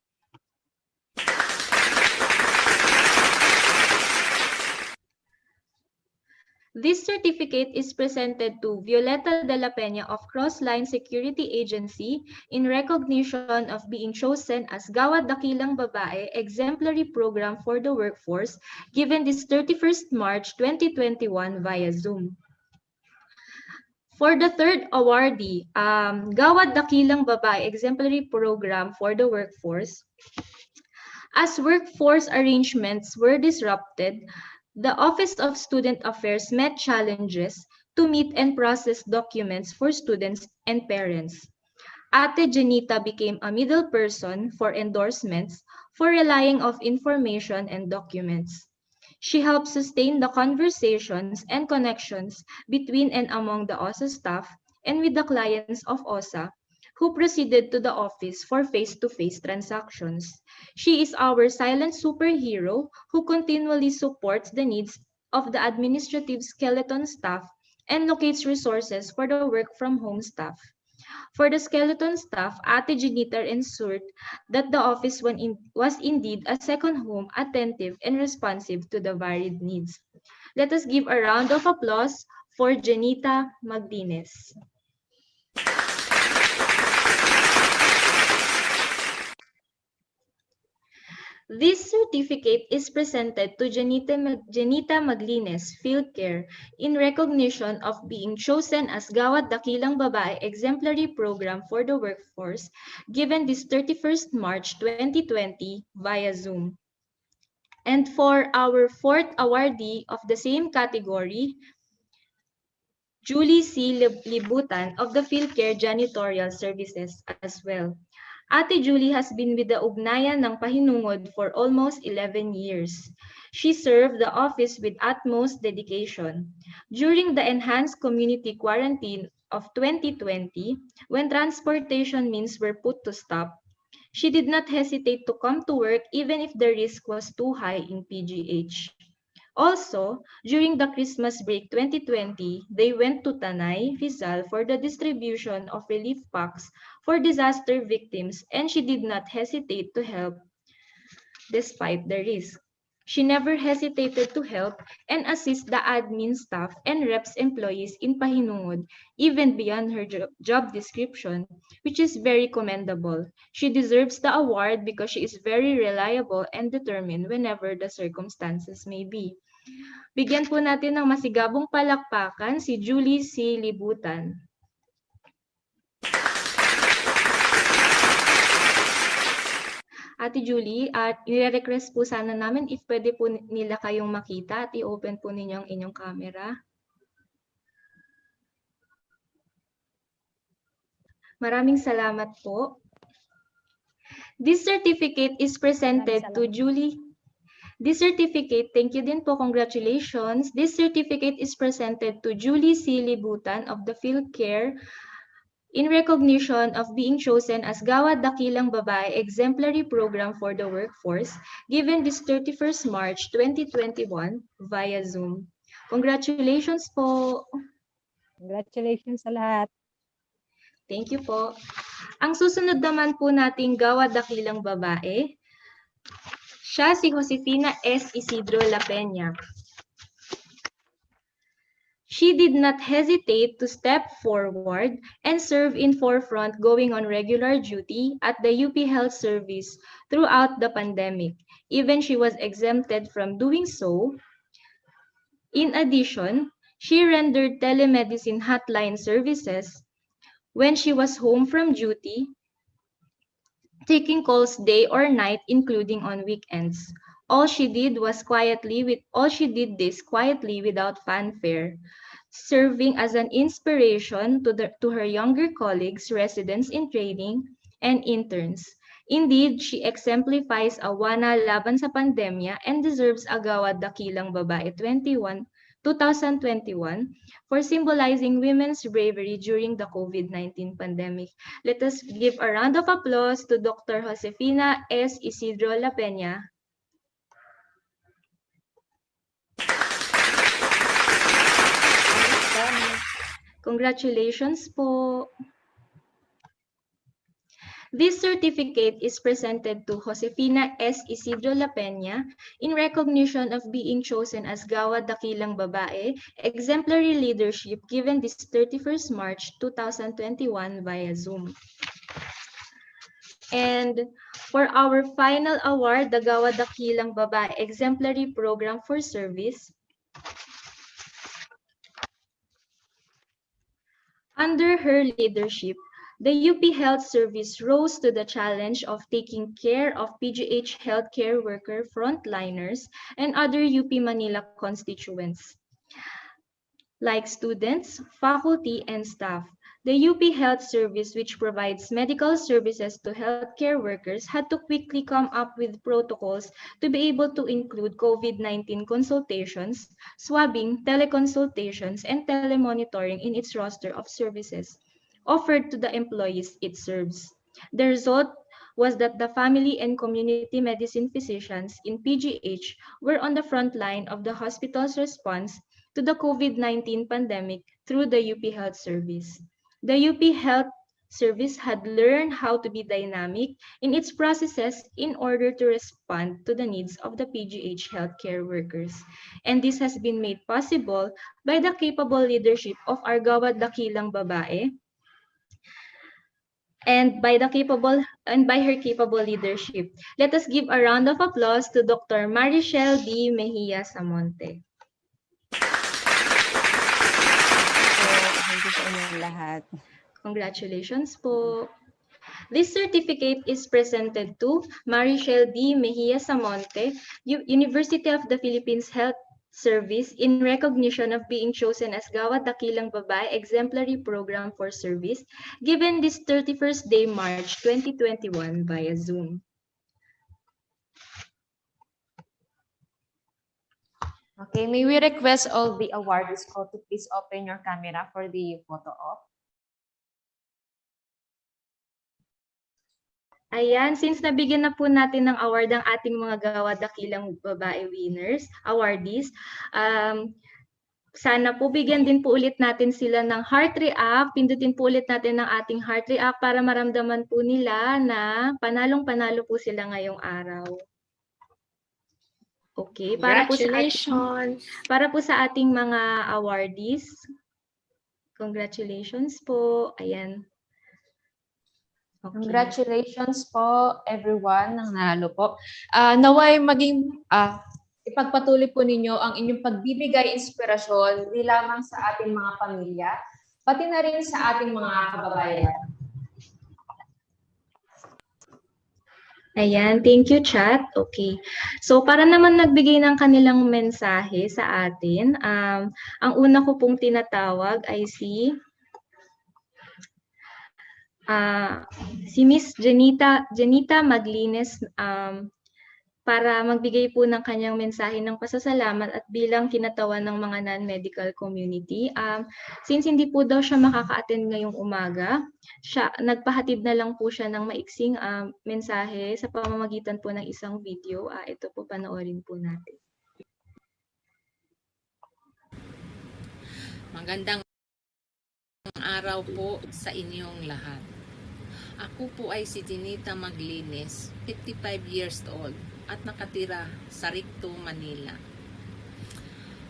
This certificate is presented to Violeta de la Peña of Crossline Security Agency in recognition of being chosen as Gawad Dakilang Babae Exemplary Program for the Workforce, given this 31st March 2021 via Zoom. For the third awardee, Gawad Dakilang Babae Exemplary Program for the Workforce, as workforce arrangements were disrupted, the Office of Student Affairs met challenges to meet and process documents for students and parents. Ate Janita became a middle person for endorsements for relying of information and documents. She helped sustain the conversations and connections between and among the OSA staff and with the clients of OSA who proceeded to the office for face-to-face transactions. She is our silent superhero who continually supports the needs of the administrative skeleton staff and locates resources for the work-from-home staff. For the skeleton staff, Ate Janita ensured that the office was indeed a second home, attentive and responsive to the varied needs. Let us give a round of applause for Janita Magdines. This certificate is presented to Janita Maglines, Field Care, in recognition of being chosen as Gawad Dakilang Babae Exemplary Program for the Workforce, given this 31st March 2020 via Zoom. And for our fourth awardee of the same category, Julie C. Libutan of the Field Care Janitorial Services as well. Ate Julie has been with the Ugnayan ng Pahinungod for almost 11 years. She served the office with utmost dedication. During the enhanced community quarantine of 2020, when transportation means were put to stop, she did not hesitate to come to work even if the risk was too high in PGH. Also, during the Christmas break 2020, they went to Tanay, Rizal for the distribution of relief packs for disaster victims, and she did not hesitate to help despite the risk. She never hesitated to help and assist the admin staff and reps employees in Pahinungod, even beyond her job description, which is very commendable. She deserves the award because she is very reliable and determined whenever the circumstances may be. Bigyan po natin ng masigabong palakpakan si Julie C. Libutan. Ate Julie, at i-request po sana namin if pwede po nila kayong makita at i-open po ninyo ang inyong camera. Maraming salamat po. This certificate is presented to Julie. This certificate, thank you din po, congratulations. This certificate is presented to Julie C. Libutan of the PhilCare in recognition of being chosen as Gawad Dakilang Babae Exemplary Program for the Workforce, given this 31st March 2021 via Zoom. Congratulations po! Congratulations sa lahat. Thank you po. Ang susunod naman po nating Gawad Dakilang Babae, siya si Josefina S. Isidro La Peña. She did not hesitate to step forward and serve in forefront going on regular duty at the UP Health Service throughout the pandemic. Even she was exempted from doing so. In addition, she rendered telemedicine hotline services when she was home from duty, taking calls day or night, including on weekends. All she did this quietly without fanfare, serving as an inspiration to her younger colleagues, residents in training, and interns. Indeed, she exemplifies a wana laban sa pandemya and deserves a Gawad Dakilang Babae 2021 for symbolizing women's bravery during the COVID-19 pandemic. Let us give a round of applause to Dr. Josefina S. Isidro La Peña. Congratulations po. This certificate is presented to Josefina S. Isidro La Peña in recognition of being chosen as Gawad Dakilang Babae Exemplary Leadership given this 31st March 2021 via Zoom. And for our final award, the Gawad Dakilang Babae Exemplary Program for Service, under her leadership, the UP Health Service rose to the challenge of taking care of PGH healthcare worker frontliners and other UP Manila constituents, like students, faculty, and staff. The UP Health Service, which provides medical services to healthcare workers, had to quickly come up with protocols to be able to include COVID-19 consultations, swabbing, teleconsultations, and telemonitoring in its roster of services offered to the employees it serves. The result was that the family and community medicine physicians in PGH were on the front line of the hospital's response to the COVID-19 pandemic through the UP Health Service. The UP Health Service had learned how to be dynamic in its processes in order to respond to the needs of the PGH healthcare workers. And this has been made possible by the capable leadership of our Gawad Dakilang Babae, and by her capable leadership. Let us give a round of applause to Dr. Marichelle D. Mejia Samonte. Thank you sa inyong lahat. Congratulations po. This certificate is presented to Marichelle D. Mejia Samonte, University of the Philippines Health Service in recognition of being chosen as Gawad Dakilang Babae Exemplary Program for Service, given this 31st day March 2021 via Zoom. Okay, may we request all the awardees to please open your camera for the photo op. Ayan, since nabigyan na po natin ng award ang ating mga Gawad Dakilang Babae winners, awardees, sana po bigyan din po ulit natin sila ng heart react. Pindutin po ulit natin ng ating heart react para maramdaman po nila na panalong-panalo po sila ngayong araw. Okay, Congratulations! Para po sa ating mga awardees, congratulations po. Ayan. Okay. Congratulations po everyone ng nanalo po. Naway maging ipagpatuloy po ninyo ang inyong pagbibigay inspirasyon di lamang sa ating mga pamilya, pati na rin sa ating mga kababayan. Ayan, thank you chat. Okay. So para naman nagbigay ng kanilang mensahe sa atin, ang una ko pong tinatawag ay si Miss Janita Maglines para magbigay po ng kanyang mensahe ng pasasalamat at bilang kinatawan ng mga non-medical community. Since hindi po daw siya makaka-attend ngayong umaga, nagpahatid na lang po siya ng maiksing mensahe sa pamamagitan po ng isang video. Ito po, panoorin po natin. Magandang araw po sa inyong lahat. Ako po ay si Janita Maglines, 55 years old at nakatira sa Ricto, Manila.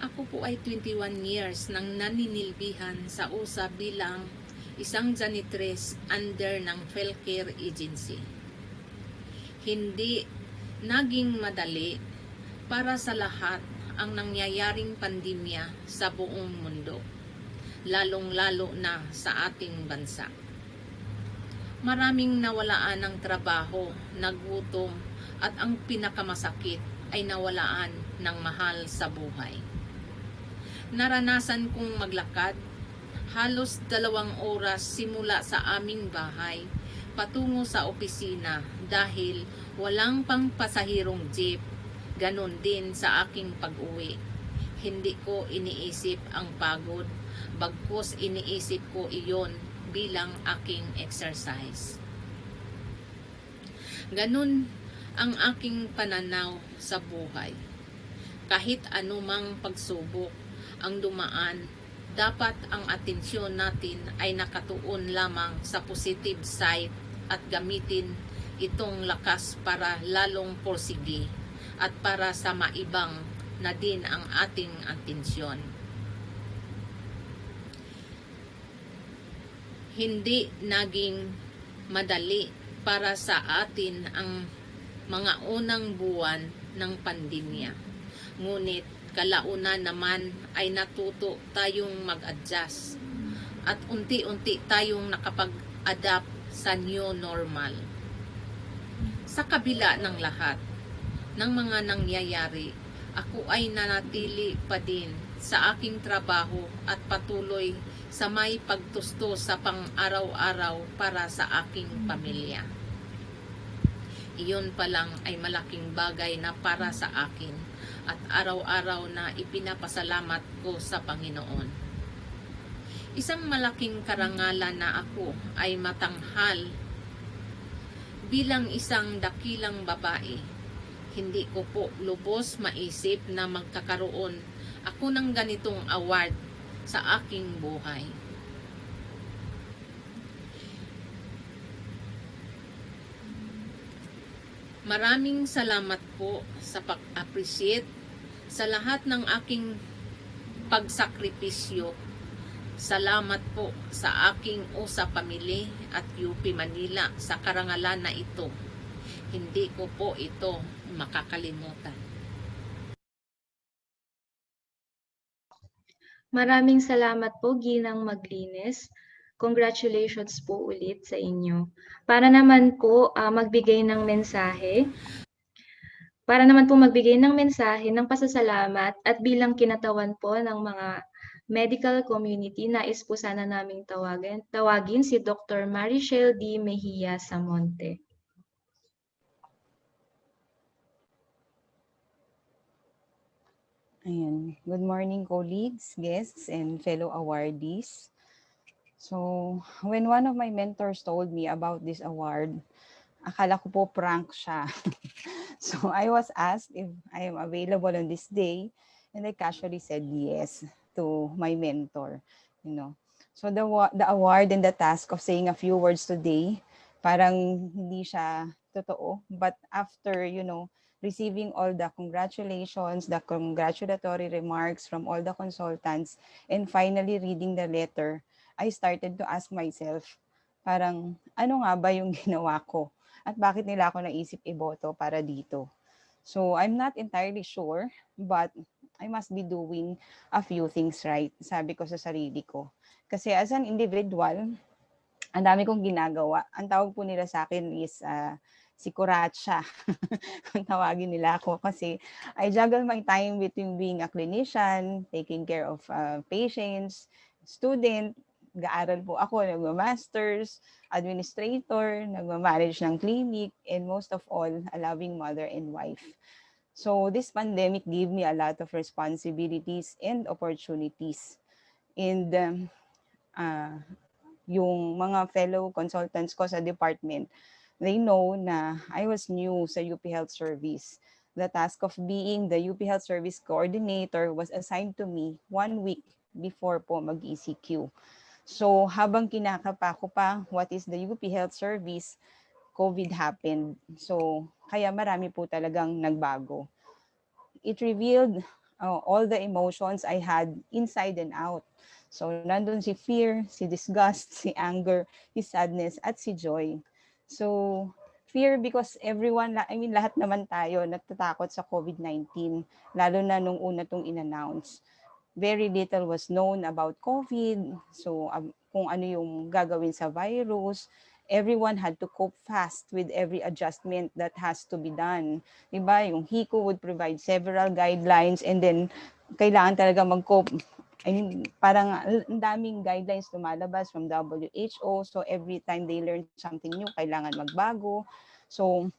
Ako po ay 21 years nang naninilbihan sa USA bilang isang janitress under ng PhilCare Agency. Hindi naging madali para sa lahat ang nangyayaring pandemya sa buong mundo, lalong-lalo na sa ating bansa. Maraming nawalaan ng trabaho, nagutom, at ang pinakamasakit ay nawalaan ng mahal sa buhay. Naranasan kong maglakad halos 2 oras simula sa aming bahay patungo sa opisina dahil walang pangpasahirong jeep, ganon din sa aking pag-uwi. Hindi ko iniisip ang pagod, bagkus iniisip ko iyon bilang aking exercise. Ganun ang aking pananaw sa buhay. Kahit anumang pagsubok ang dumaan, dapat ang atensyon natin ay nakatuon lamang sa positive side at gamitin itong lakas para lalong porsige at para sa maibang na din ang ating atensyon. Hindi naging madali para sa atin ang mga unang buwan ng pandemya. Ngunit kalaunan naman ay natuto tayong mag-adjust at unti-unti tayong nakapag-adapt sa new normal. Sa kabila ng lahat ng mga nangyayari, ako ay nanatili pa din sa aking trabaho at patuloy sa may pagtusto sa pang-araw-araw para sa aking pamilya. Iyon pa lang ay malaking bagay na para sa akin at araw-araw na ipinapasalamat ko sa Panginoon. Isang malaking karangalan na ako ay matanghal bilang isang dakilang babae. Hindi ko po lubos maisip na magkakaroon ako ng ganitong award sa aking buhay. Maraming salamat po sa pag-appreciate sa lahat ng aking pagsakripisyo. Salamat po sa aking USA Family at UP Manila sa karangalan na ito. Hindi ko po ito makakalimutan. Maraming salamat po, Ginang Maglines. Congratulations po ulit sa inyo. Para naman po magbigay ng mensahe ng pasasalamat at bilang kinatawan po ng mga medical community, nais po sana naming tawagin si Dr. Marichelle D. Mejia Samonte. Ayan. Good morning, colleagues, guests, and fellow awardees. So, when one of my mentors told me about this award, akala ko po prank siya. So I was asked if I am available on this day, and I casually said yes to my mentor, you know. So the award and the task of saying a few words today, parang hindi siya totoo. But after, receiving all the congratulations, the congratulatory remarks from all the consultants, and finally reading the letter, I started to ask myself, parang ano nga ba yung ginawa ko? At bakit nila ako naisip iboto para dito? So I'm not entirely sure, but I must be doing a few things right, sabi ko sa sarili ko. Kasi as an individual, ang dami kong ginagawa. Ang tawag po nila sa akin is si Kuratsa. Kung tawagin nila ako kasi I juggle my time between being a clinician, taking care of patients, student, gaaral po ako, nagma-masters, administrator, nagma-manage ng clinic, and most of all, a loving mother and wife. So this pandemic gave me a lot of responsibilities and opportunities. And uh, yung mga fellow consultants ko sa department, they know na I was new sa UP Health Service. The task of being the UP Health Service Coordinator was assigned to me 1 week before po mag-ECQ. So habang kinakapa ko pa what is the UP Health Service, COVID happened. So kaya marami po talagang nagbago. It revealed all the emotions I had inside and out. So nandun si fear, si disgust, si anger, si sadness, at si joy. So fear because lahat naman tayo natatakot sa COVID-19, lalo na nung una tong in-announce. Very little was known about COVID. So kung ano yung gagawin sa virus, everyone had to cope fast with every adjustment that has to be done. Diba? Yung HICO would provide several guidelines, and then kailangan talaga mag-cope. I mean, parang ang daming guidelines lumalabas from WHO. So every time they learn something new, kailangan magbago. So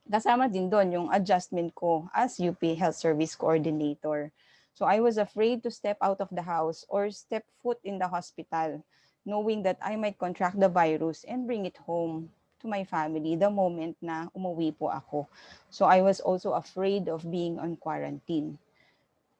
kasama din doon yung adjustment ko as UP Health Service Coordinator. So I was afraid to step out of the house or step foot in the hospital, knowing that I might contract the virus and bring it home to my family the moment na umuwi po ako. So I was also afraid of being on quarantine.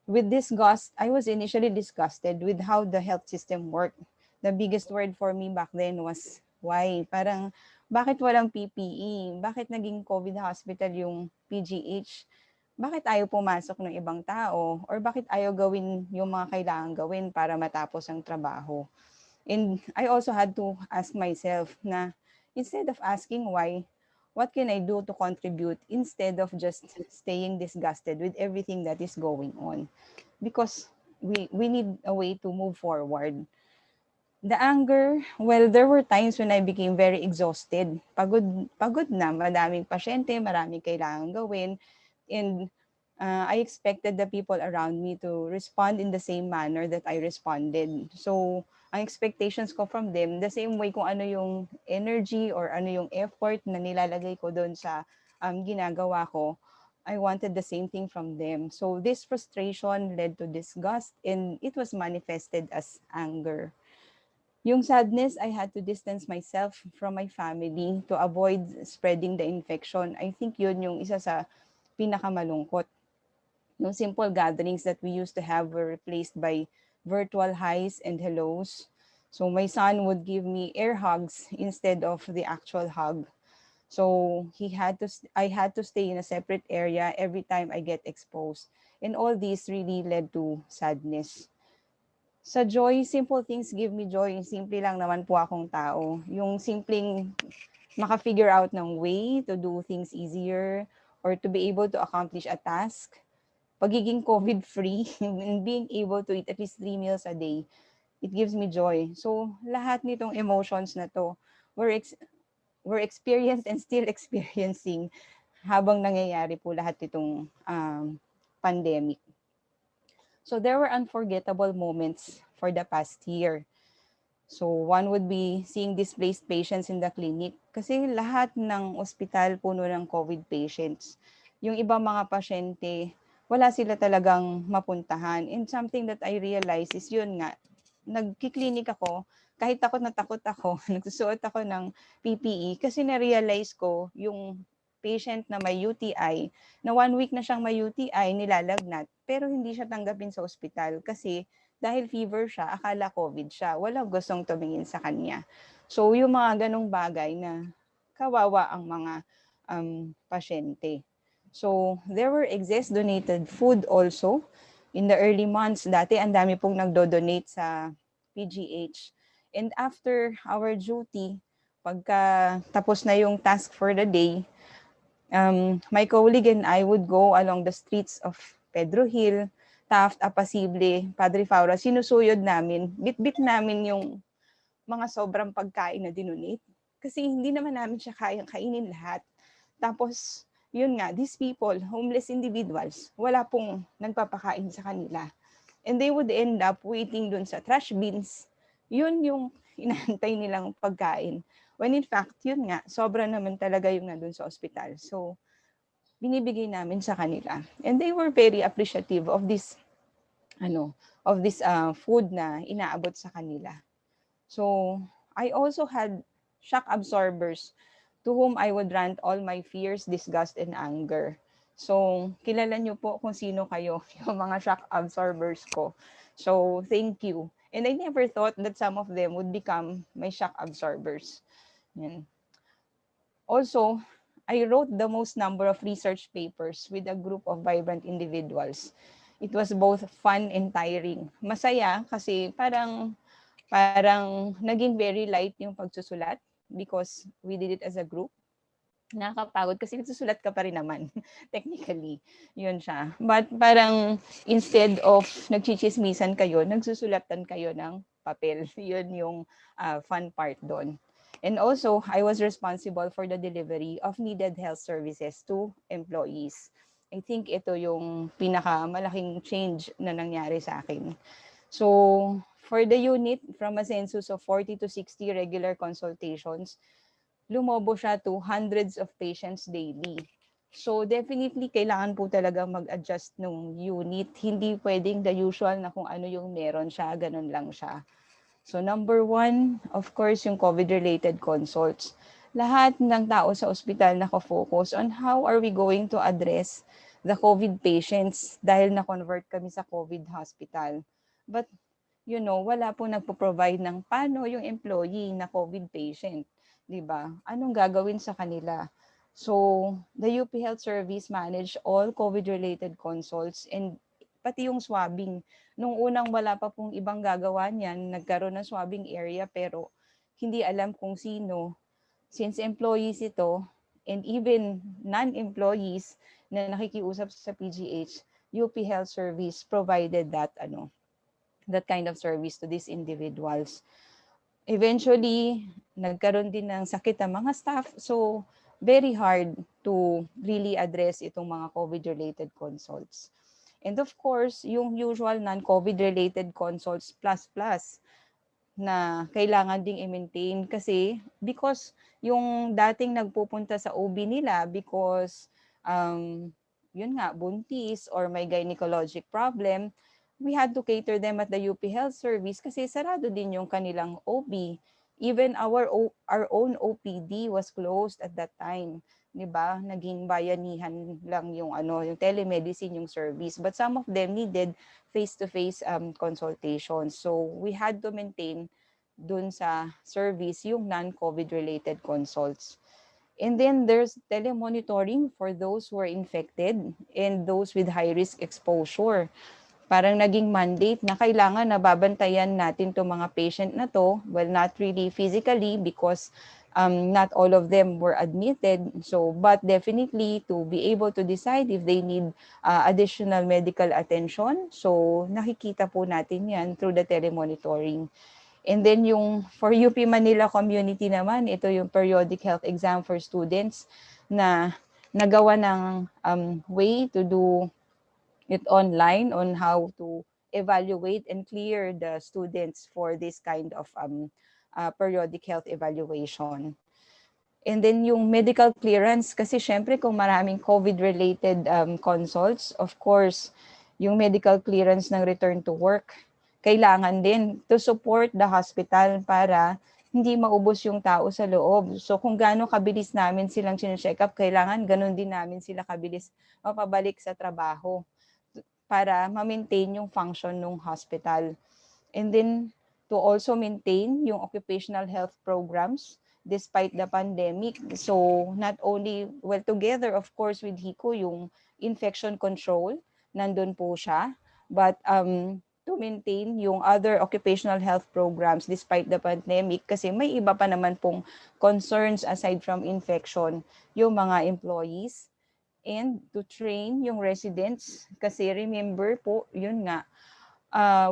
With disgust, I was initially disgusted with how the health system worked. The biggest word for me back then was why. Parang, bakit walang PPE? Bakit naging COVID hospital yung PGH? Bakit ayaw pumasok ng ibang tao? Or bakit ayaw gawin yung mga kailangan gawin para matapos ang trabaho? And I also had to ask myself na instead of asking why, what can I do to contribute instead of just staying disgusted with everything that is going on? Because we need a way to move forward. The anger, well, there were times when I became very exhausted. Pagod na, madaming pasyente, maraming kailangan gawin. And I expected the people around me to respond in the same manner that I responded. So, ang expectations ko from them, the same way kung ano yung energy or ano yung effort na nilalagay ko doon sa ginagawa ko, I wanted the same thing from them. So, this frustration led to disgust, and it was manifested as anger. Yung sadness, I had to distance myself from my family to avoid spreading the infection. I think yun yung isa sa pinakamalungkot. Yung simple gatherings that we used to have were replaced by virtual highs and hellos. So my son would give me air hugs instead of the actual hug. So I had to stay in a separate area every time I get exposed. And all these really led to sadness. Sa joy, simple things give me joy. Simple lang naman po akong tao. Yung simpleng maka-figure out ng way to do things easier or to be able to accomplish a task. Pagiging COVID-free and being able to eat at least 3 meals a day, it gives me joy. So, lahat nitong emotions na to, we're experienced and still experiencing habang nangyayari po lahat itong pandemic. So there were unforgettable moments for the past year. So one would be seeing displaced patients in the clinic kasi lahat ng ospital puno ng COVID patients. Yung ibang mga pasyente, wala sila talagang mapuntahan. And something that I realized is yun nga, nagkiklinik ako kahit takot na takot ako, nagsusuot ako ng PPE kasi na-realize ko yung patient na may UTI, na 1 week na siyang may UTI, nilalagnat, pero hindi siya tanggapin sa ospital kasi dahil fever siya, akala COVID siya. Walang gustong tumingin sa kanya. So, yung mga ganong bagay na kawawa ang mga pasyente. So, there were excess donated food also. In the early months, dati ang dami pong nagdo-donate sa PGH. And after our duty, pagka tapos na yung task for the day, my colleague and I would go along the streets of Pedro Hill, Taft, Apasible, Padre Faura. Sinusuyod namin, bit-bit namin yung mga sobrang pagkain na dinonate. Kasi hindi naman namin siya kayang kainin lahat. Tapos, yun nga, these people, homeless individuals, wala pong nagpapakain sa kanila. And they would end up waiting dun sa trash bins. Yun yung inaantay nilang pagkain. When in fact, yun nga, sobra naman talaga yung nandun sa ospital. So, binibigay namin sa kanila. And they were very appreciative of this, food na inaabot sa kanila. So, I also had shock absorbers to whom I would rant all my fears, disgust, and anger. So, kilala niyo po kung sino kayo, yung mga shock absorbers ko. So, thank you. And I never thought that some of them would become my shock absorbers. Yan. Also, I wrote the most number of research papers with a group of vibrant individuals. It was both fun and tiring. Masaya kasi parang naging very light yung pagsusulat because we did it as a group. Nakakapagod kasi nagsusulat ka pa rin naman, technically. Yun siya. But parang instead of nagchichismisan kayo, nagsusulatan kayo ng papel. Yun yung fun part doon. And also, I was responsible for the delivery of needed health services to employees. I think ito yung pinakamalaking change na nangyari sa akin. So, for the unit, from a census of 40 to 60 regular consultations, lumobo siya to hundreds of patients daily. So, definitely, kailangan po talaga mag-adjust ng unit. Hindi pwedeng the usual na kung ano yung meron siya, ganun lang siya. So, number one, of course, yung COVID-related consults. Lahat ng tao sa ospital nakafocus on how are we going to address the COVID patients dahil na-convert kami sa COVID hospital. But, wala po nagpo-provide ng paano yung employee na COVID patient. Diba? Anong gagawin sa kanila? So, the UP Health Service managed all COVID-related consults and pati yung swabbing. Nung unang wala pa pong ibang gagawa niyan, nagkaroon ng swabbing area pero hindi alam kung sino. Since employees ito, and even non-employees na nakikiusap sa PGH, UP Health Service provided that kind of service to these individuals. Eventually, nagkaroon din ng sakit ang mga staff. So, very hard to really address itong mga COVID-related consults. And of course, yung usual non-COVID-related consults plus na kailangan ding i-maintain kasi because yung dating nagpupunta sa OB nila because yun nga, buntis or may gynecologic problem, we had to cater them at the UP Health Service kasi sarado din yung kanilang OB. Even our own OPD was closed at that time. 'Di ba? Naging bayanihan lang yung yung telemedicine yung service. But some of them needed face-to-face consultations. So we had to maintain dun sa service yung non-COVID related consults. And then there's telemonitoring for those who are infected and those with high-risk exposure. Parang naging mandate na kailangan nababantayan natin itong mga patient na to. Well, not really physically because not all of them were admitted. So, but definitely to be able to decide if they need additional medical attention. So, nakikita po natin yan through the telemonitoring. And then yung for UP Manila community naman, ito yung periodic health exam for students na nagawa ng way to do it online on how to evaluate and clear the students for this kind of periodic health evaluation. And then yung medical clearance, kasi syempre kung maraming COVID-related consults, of course, yung medical clearance ng return to work, kailangan din to support the hospital para hindi maubos yung tao sa loob. So kung gaano kabilis namin silang check up, kailangan ganun din namin sila kabilis mapabalik sa trabaho para ma-maintain yung function ng hospital. And then to also maintain yung occupational health programs despite the pandemic. So not only, well, together of course with HICO, yung infection control, nandun po siya, but to maintain yung other occupational health programs despite the pandemic, kasi may iba pa naman pong concerns aside from infection yung mga employees, and to train yung residents, kasi remember po, yun nga,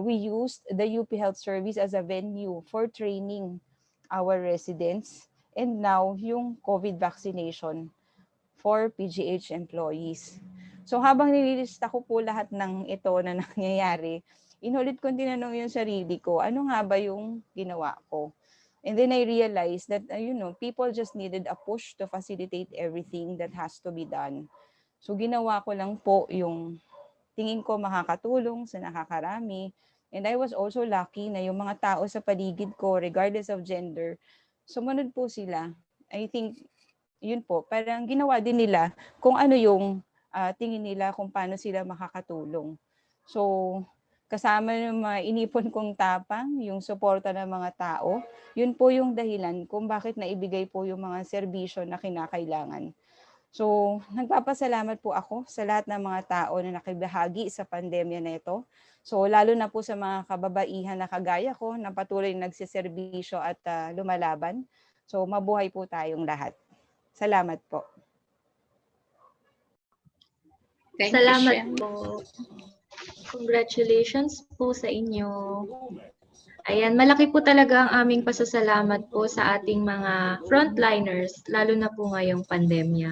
we used the UP Health Service as a venue for training our residents, and now yung COVID vaccination for PGH employees. So habang nililista ko po lahat ng ito na nangyayari, inulit kong tinanong yung sarili ko, ano nga ba yung ginawa ko? And then I realized that, people just needed a push to facilitate everything that has to be done. So ginawa ko lang po yung tingin ko makakatulong sa nakakarami. And I was also lucky na yung mga tao sa paligid ko, regardless of gender, sumunod po sila. I think, yun po, parang ginawa din nila kung ano yung tingin nila kung paano sila makakatulong. So, kasama yung mga inipon kong tapang, yung suporta ng mga tao, yun po yung dahilan kung bakit naibigay po yung mga serbisyo na kinakailangan. So, nagpapasalamat po ako sa lahat ng mga tao na nakibahagi sa pandemya na ito. So, lalo na po sa mga kababaihan na kagaya ko na patuloy nagsiservisyo at lumalaban. So, mabuhay po tayong lahat. Salamat po. Salamat po. Congratulations po sa inyo. Ayan, malaki po talaga ang aming pasasalamat po sa ating mga frontliners, lalo na po ngayong pandemya.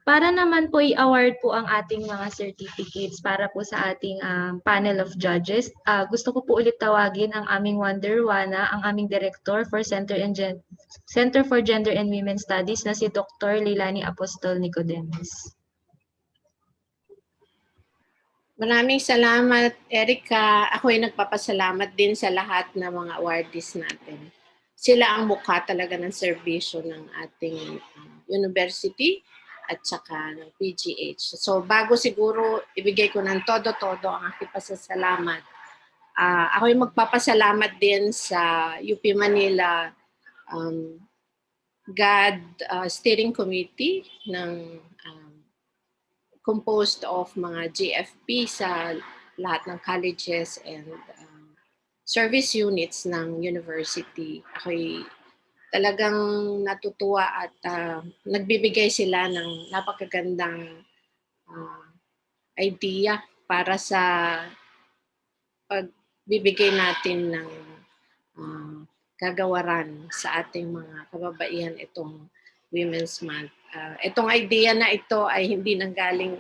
Para naman po i-award po ang ating mga certificates para po sa ating panel of judges, gusto ko po ulit tawagin ang aming Wonderwana, ang aming Director for Center for Gender and Women Studies na si Dr. Leilani Apostol Nicodemus. Maraming salamat, Erica. Ako ay nagpapasalamat din sa lahat ng mga awardees natin. Sila ang mukha talaga ng serbisyo ng ating university at saka ng PGH. So bago siguro ibigay ko ng todo-todo ang aking pasasalamat, ako ay magpapasalamat din sa UP Manila GAD Steering Committee ng composed of mga GFP sa lahat ng colleges and service units ng university. Ako'y talagang natutuwa at nagbibigay sila ng napakagandang idea para sa pagbibigay natin ng kagawaran sa ating mga kababaihan itong Women's Month. Itong idea na ito ay hindi nanggaling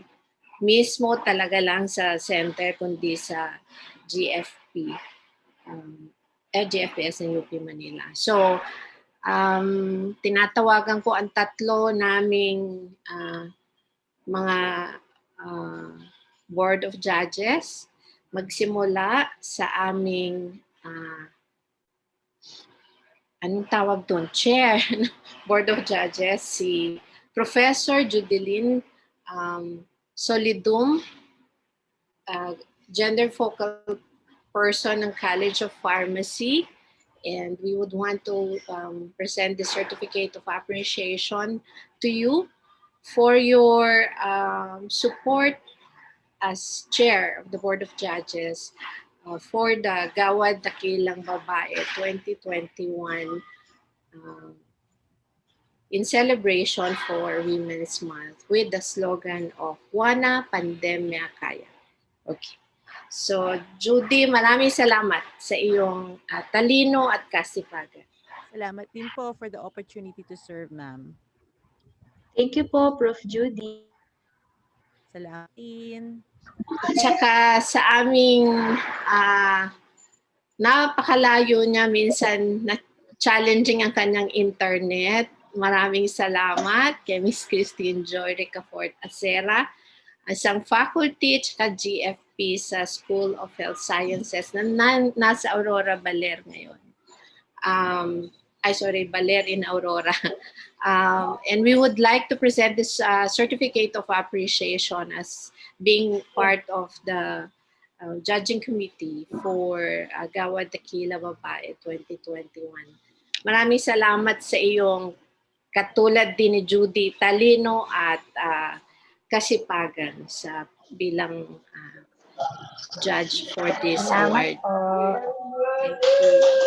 mismo talaga lang sa center kundi sa GFP, GFPS ng UP Manila. So, tinatawagan ko ang tatlo naming mga Board of Judges magsimula sa aming anong tawag doon? Chair Board of Judges, si Professor Judeline Solidum, Gender Focal Person ng College of Pharmacy. And we would want to present the certificate of appreciation to you for your support as chair of the Board of Judges for the Gawad Dakilang Babae 2021 in celebration for Women's Month with the slogan of Wana Pandemya Kaya. Okay. So, Judy, maraming salamat sa iyong talino at kasipagan. Salamat din po for the opportunity to serve, ma'am. Thank you po, Prof. Judy. Salamat din. At saka sa aming napakalayo niya minsan, challenging ang kanyang internet. Maraming salamat kay Miss Christine Joy Ricafort Acera, isang faculty at GFP sa School of Health Sciences na nasa Aurora, Baler ngayon. Baler in Aurora. And we would like to present this certificate of appreciation as being part of the judging committee for Gawad Dakilang Babae 2021. Maraming salamat sa iyong katulad din ni Judy talino at kasipagan sa bilang judge for this award. Thank you.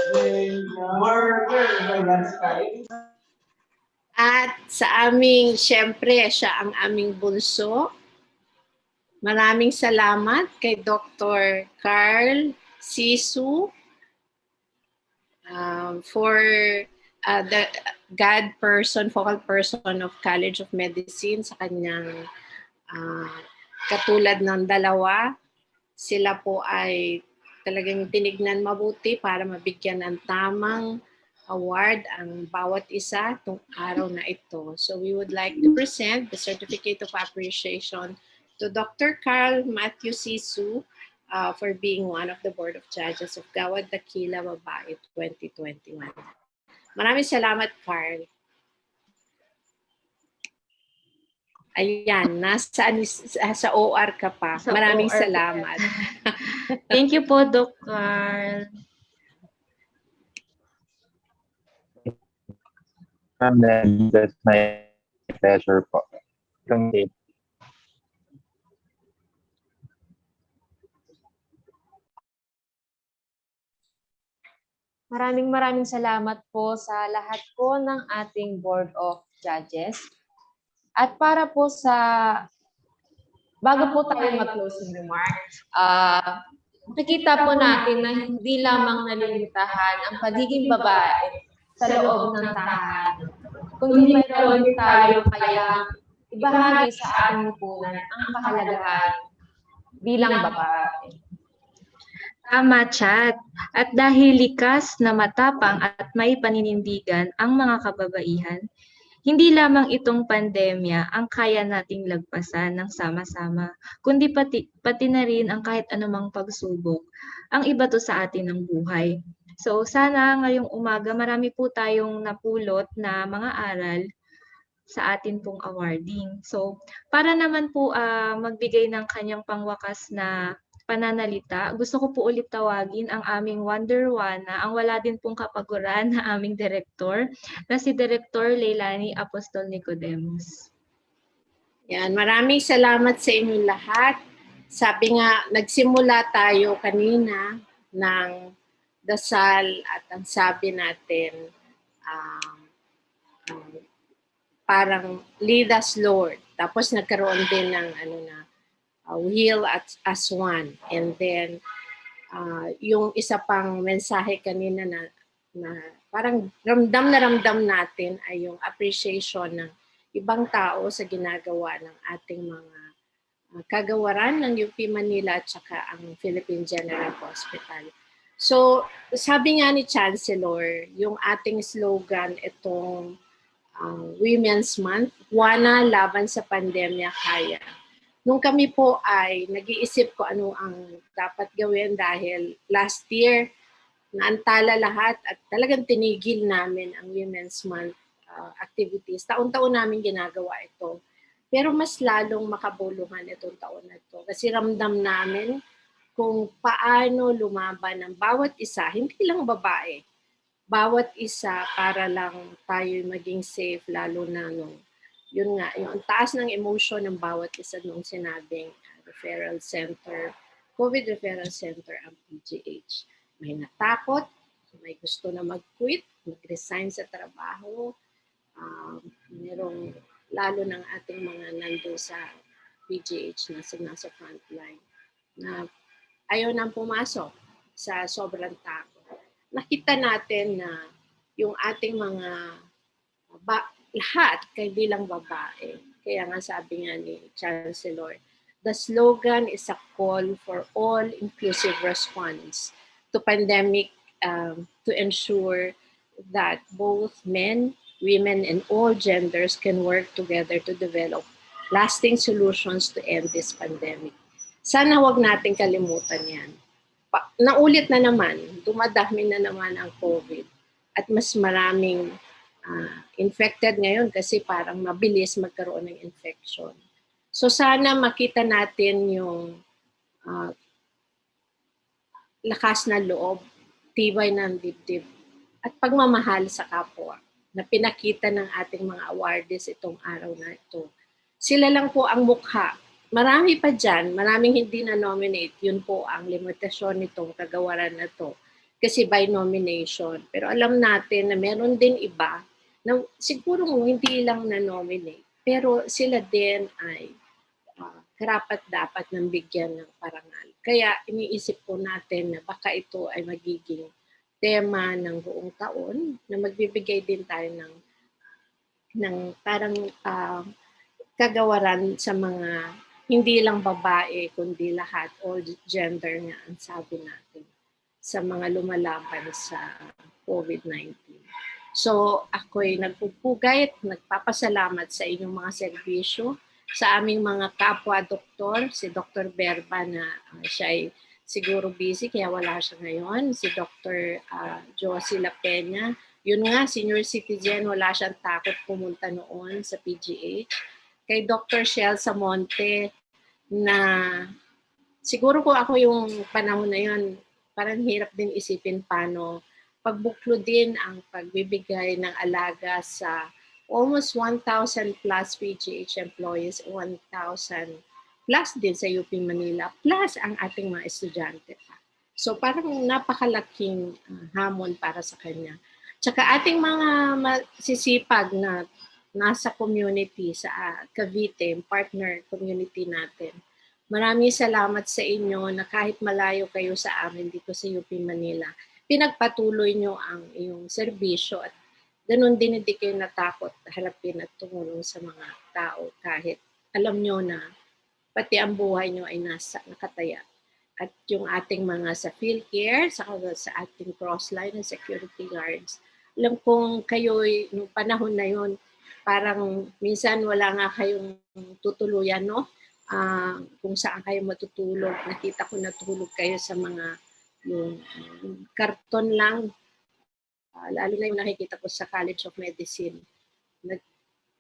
At sa aming, syempre, siya ang aming bunso. Maraming salamat kay Dr. Carl Sisu for the focal person of College of Medicine sa kanyang katulad ng dalawa. Sila po ay talagang tinignan mabuti para mabigyan ng tamang award ang bawat isa itong araw na ito. So we would like to present the Certificate of Appreciation to Dr. Carl Matthew Sisu for being one of the Board of Judges of Gawad Dakilang Babae 2021. Maraming salamat, Carl. Ayan, sa OR ka pa. Maraming salamat. Thank you po, Doc Carl. That's my pleasure po. Maraming salamat po sa lahat po ng ating Board of Judges. At para po bago po tayo mag-closing remarks, nakikita po natin na hindi lamang nalimitahan ang pagiging babae sa loob ng tahanan, kundi mayroon din tayo kaya ibahagi sa ating lipunan ang kahalagahan bilang babae. Tama, Chat. At dahil likas na matapang at may paninindigan ang mga kababaihan, hindi lamang itong pandemya ang kaya nating lagpasan ng sama-sama, kundi pati na rin ang kahit anumang pagsubok. Ang iba to sa atin ng buhay. So sana ngayong umaga marami po tayong napulot na mga aral sa atin pong awarding. So para naman po magbigay ng kanyang pangwakas na pananalita, gusto ko po ulit tawagin ang aming Wonder Wana, ang wala din pong kapaguran na aming direktor, na si Director Leilani Apostol Nicodemus. Yan, maraming salamat sa inyong lahat. Sabi nga, nagsimula tayo kanina ng dasal at ang sabi natin, parang lead us Lord. Tapos nagkaroon din ng will as one. And then, yung isa pang mensahe kanina na parang ramdam natin ay yung appreciation ng ibang tao sa ginagawa ng ating mga kagawaran ng UP Manila at saka ang Philippine General Hospital. So, sabi nga ni Chancellor, yung ating slogan itong Women's Month, Wana laban sa pandemya kaya. Nung kami po ay nag-iisip ko ano ang dapat gawin dahil last year naantala lahat at talagang tinigil namin ang Women's Month activities. Taon-taon namin ginagawa ito. Pero mas lalong makabuluhan itong taon na ito. Kasi ramdam namin kung paano lumaban ng bawat isa, hindi lang babae, bawat isa para lang tayo maging safe, lalo na nung yun nga, yung taas ng emotion ng bawat isa nung sinabing referral center, COVID referral center ang PGH. May natakot, may gusto na mag-quit, mag-resign sa trabaho, merong lalo ng ating mga nando sa PGH na nasa frontline na ayaw nang pumasok sa sobrang takot. Nakita natin na yung ating mga lahat, hindi lang babae. Kaya nga sabi nga ni Chancellor, the slogan is a call for all-inclusive response to pandemic to ensure that both men, women, and all genders can work together to develop lasting solutions to end this pandemic. Sana wag natin kalimutan yan. Naulit na naman, dumadami na naman ang COVID at mas maraming infected ngayon kasi parang mabilis magkaroon ng infection. So sana makita natin yung lakas na loob, tibay ng dibdib, at pagmamahal sa kapwa na pinakita ng ating mga awardees itong araw na ito. Sila lang po ang mukha. Marami pa dyan, maraming hindi na-nominate. Yun po ang limitasyon nitong kagawaran na to. Kasi by nomination. Pero alam natin na meron din iba na siguro hindi lang na-nominate. Pero sila din ay karapat dapat ng bigyan ng parangal. Kaya iniisip po natin na baka ito ay magiging tema ng buong taon na magbibigay din tayo ng parang kagawaran sa mga hindi lang babae kundi lahat, all gender nga ang sabi natin sa mga lumalaban sa COVID-19. So ako'y nagpupugay at nagpapasalamat sa inyong mga serbisyo, sa aming mga kapwa-doktor, si Dr. Berba na siya ay siguro busy kaya wala siya ngayon, si Dr. Josie La Peña, yun nga, senior citizen, wala siyang takot pumunta noon sa PGH. Kay Dr. Shell Samonte na siguro kung ako yung panahon na yun, parang hirap din isipin paano pagbuklo din ang pagbibigay ng alaga sa almost 1,000 plus PGH employees, 1,000 plus din sa UP Manila, plus ang ating mga estudyante pa. So parang napakalaking hamon para sa kanya. Tsaka ating mga masisipag na nasa community sa Cavite, partner community natin. Maraming salamat sa inyo na kahit malayo kayo sa amin dito sa UP Manila, pinagpatuloy nyo ang iyong serbisyo at ganun din hindi kayo natakot harapin at tumulong sa mga tao kahit alam nyo na pati ang buhay nyo ay nakataya. At yung ating mga sa field care, sa ating crossline and security guards, alam kong kayo nung panahon na yon parang minsan wala nga kayong tutuluyan, no? Kung saan kayo matutulog. Nakita ko natulog kayo sa mga yung karton lang. Lalo na yung nakikita ko sa College of Medicine.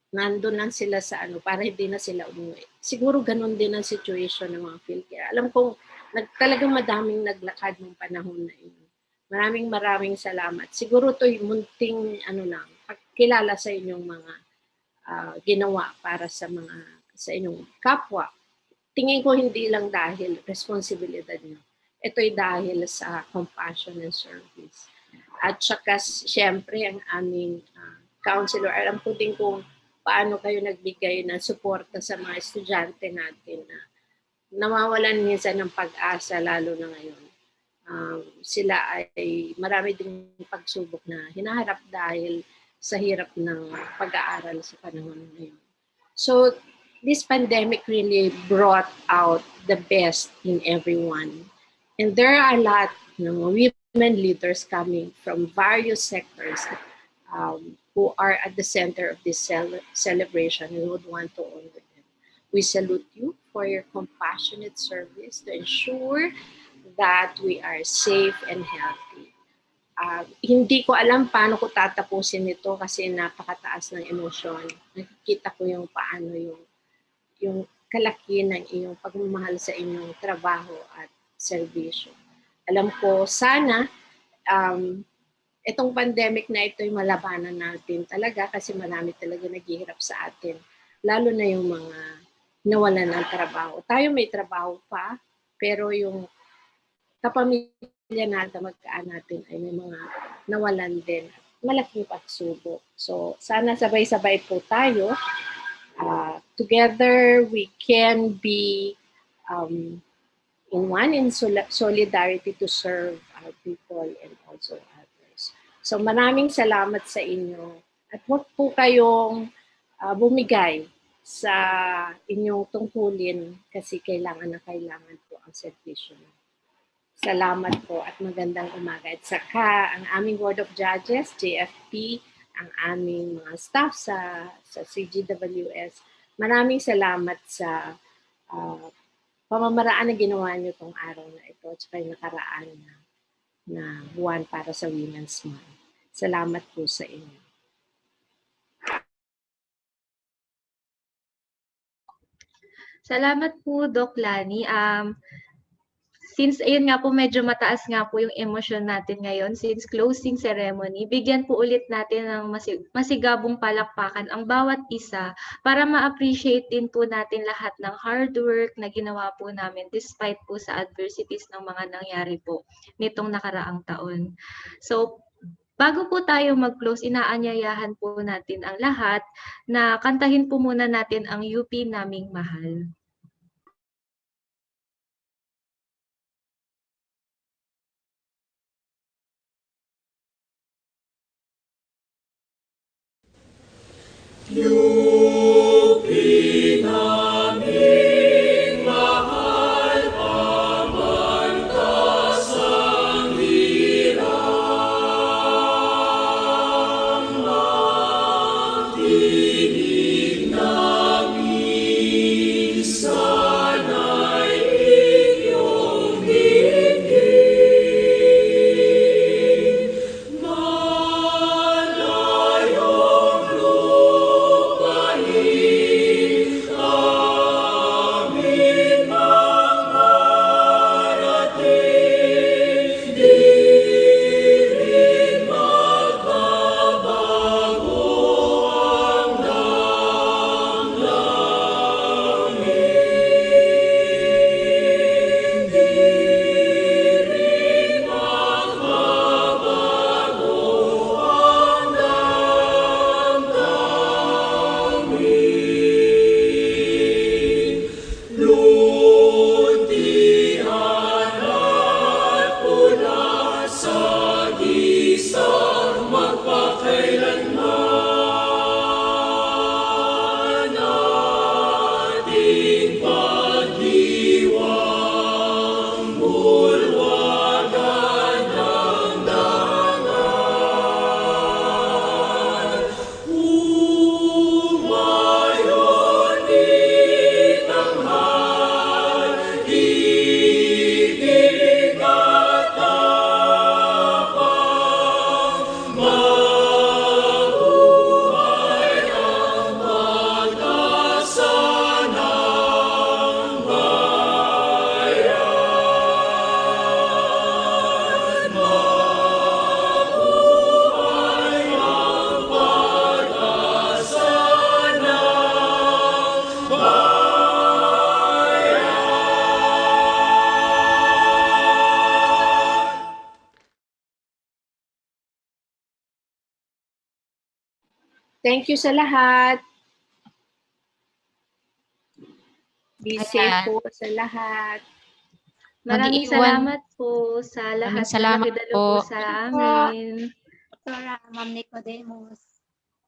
Nandun lang sila sa para hindi na sila umuwi. Siguro ganun din ang situation ng mga field care. Alam kong talagang madaming naglakad ng panahon na yun. Maraming salamat. Siguro to'y munting lang, pagkilala sa inyong mga ginawa para sa inyong kapwa. Tingin ko hindi lang dahil responsibilidad nyo. Ito'y dahil sa compassion and service. At saka siyempre ang aming counselor, alam ko din kung paano kayo nagbigay ng suporta sa mga estudyante natin na nawawalan minsan ng pag-asa lalo na ngayon. Sila ay marami ding pagsubok na hinaharap dahil sa hirap ng pag-aaral sa panahon ngayon. So this pandemic really brought out the best in everyone. And there are a lot of women leaders coming from various sectors who are at the center of this celebration. We would want to honor them. We salute you for your compassionate service to ensure that we are safe and healthy. Hindi ko alam paano ko tatapusin ito kasi napakataas ng emosyon. Nakikita ko yung paano yung kalaki ng iyong pagmamahal sa inyong trabaho at serbisyo. Alam ko sana itong pandemic na ito ay malabanan natin talaga kasi marami talaga naghihirap sa atin. Lalo na yung mga nawalan ng trabaho. Tayo may trabaho pa, pero yung kapamilya natin, magkaan natin ay may mga nawalan din. Malaking pagsubok. So sana sabay-sabay po tayo. Together we can be in solidarity to serve our people and also others. So maraming salamat sa inyo at huwag po kayong bumigay sa inyong tungkulin kasi kailangan po ang serbisyo. Salamat po at magandang umaga. At saka ang aming Board of Judges, JFP, ang aming mga staff sa CGWS, maraming salamat sa pamamaraan na ginawa niyo tong araw na ito at saka yung nakaraan na buwan para sa Women's Month. Salamat po sa inyo. Salamat po, Doc Lani. Since ayun nga po medyo mataas nga po yung emosyon natin ngayon since closing ceremony, bigyan po ulit natin ng masigabong palakpakan ang bawat isa para ma-appreciate din po natin lahat ng hard work na ginawa po namin despite po sa adversities ng mga nangyari po nitong nakaraang taon. So, bago po tayo mag-close, inaanyayahan po natin ang lahat na kantahin po muna natin ang UP Naming Mahal. UP naming mahal, pamantas ang hirap ng tinig namin, sana'y inyong dinggin. Malayong lupain amin mangarating, di rin magbabago ang damdamin. Di rin magbabago ang damdamin. Luntian at pula sa gisang magpakailanman, ating pagdiwang bulwagan ng dangan. Umayon itanghal, ibig at tapang, mabuhay ang pag-asa ng bayan. Mabuhay ang pag-asa ng bayan. Thank you sa lahat. Be safe Ayan. po sa lahat. Maraming salamat po sa lahat na nakidalo po sa amin. Ma'am Nicodemus.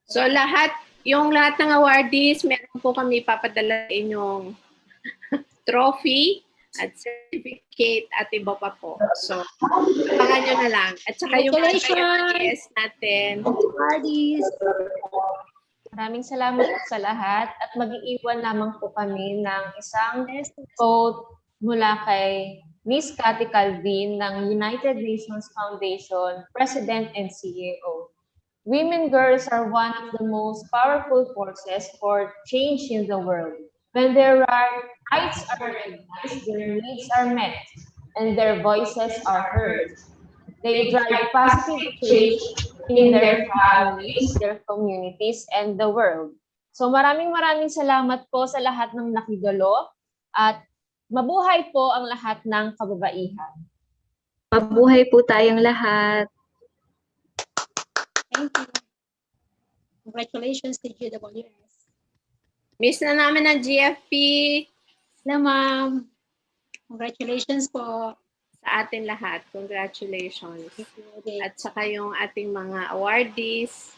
So lahat ng awardees, meron po kami papadala sa inyong trophy at certificate at iba pa po. So, abangan nyo na lang. At saka yung mga guests natin. Maraming salamat po sa lahat at mag-iiwan lamang po kami ng isang quote mula kay Miss Cathy Calvin ng United Nations Foundation, President and CEO. Women girls are one of the most powerful forces for change in the world. When their rights are recognized, their needs are met, and their voices are heard. They drive positive change in their families, their communities, and the world. So maraming salamat po sa lahat ng nakidalo at mabuhay po ang lahat ng kababaihan. Mabuhay po tayong lahat. Thank you. Congratulations to GWS. Miss na namin ang GFP. Na ma'am. Congratulations po. Sa atin lahat. Congratulations. At saka yung ating mga awardees.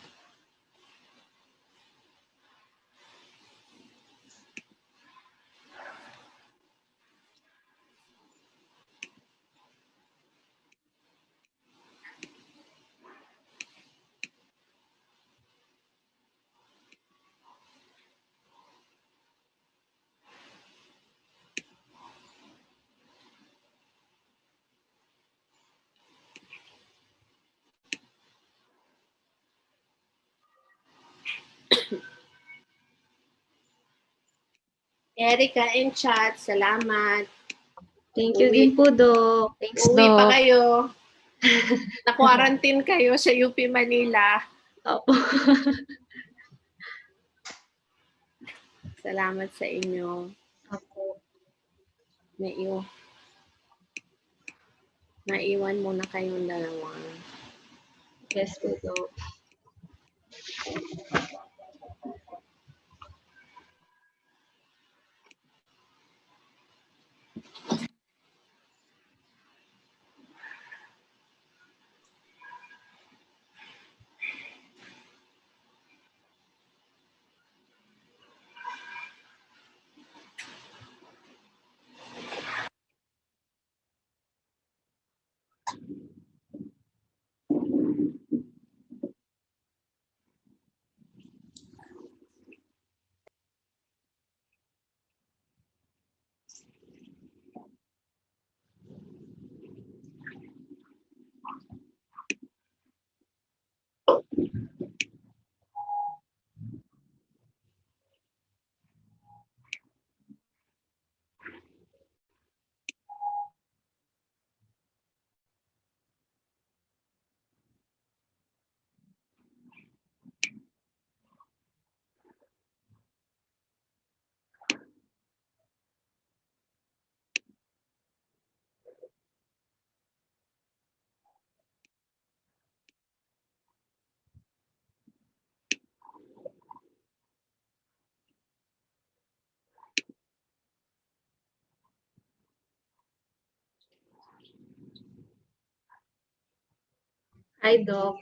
Erica and Chat, salamat. Thank you din po, Doc. Thanks, Uwi pa Doc. kayo. Na-quarantine kayo sa UP Manila. Opo. Salamat sa inyo. Opo. Naiwan muna kayong dalawa. Yes po, Doc. Hi, Doc.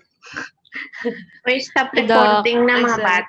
Stop Hi, Doc. recording na mga Sorry. bata.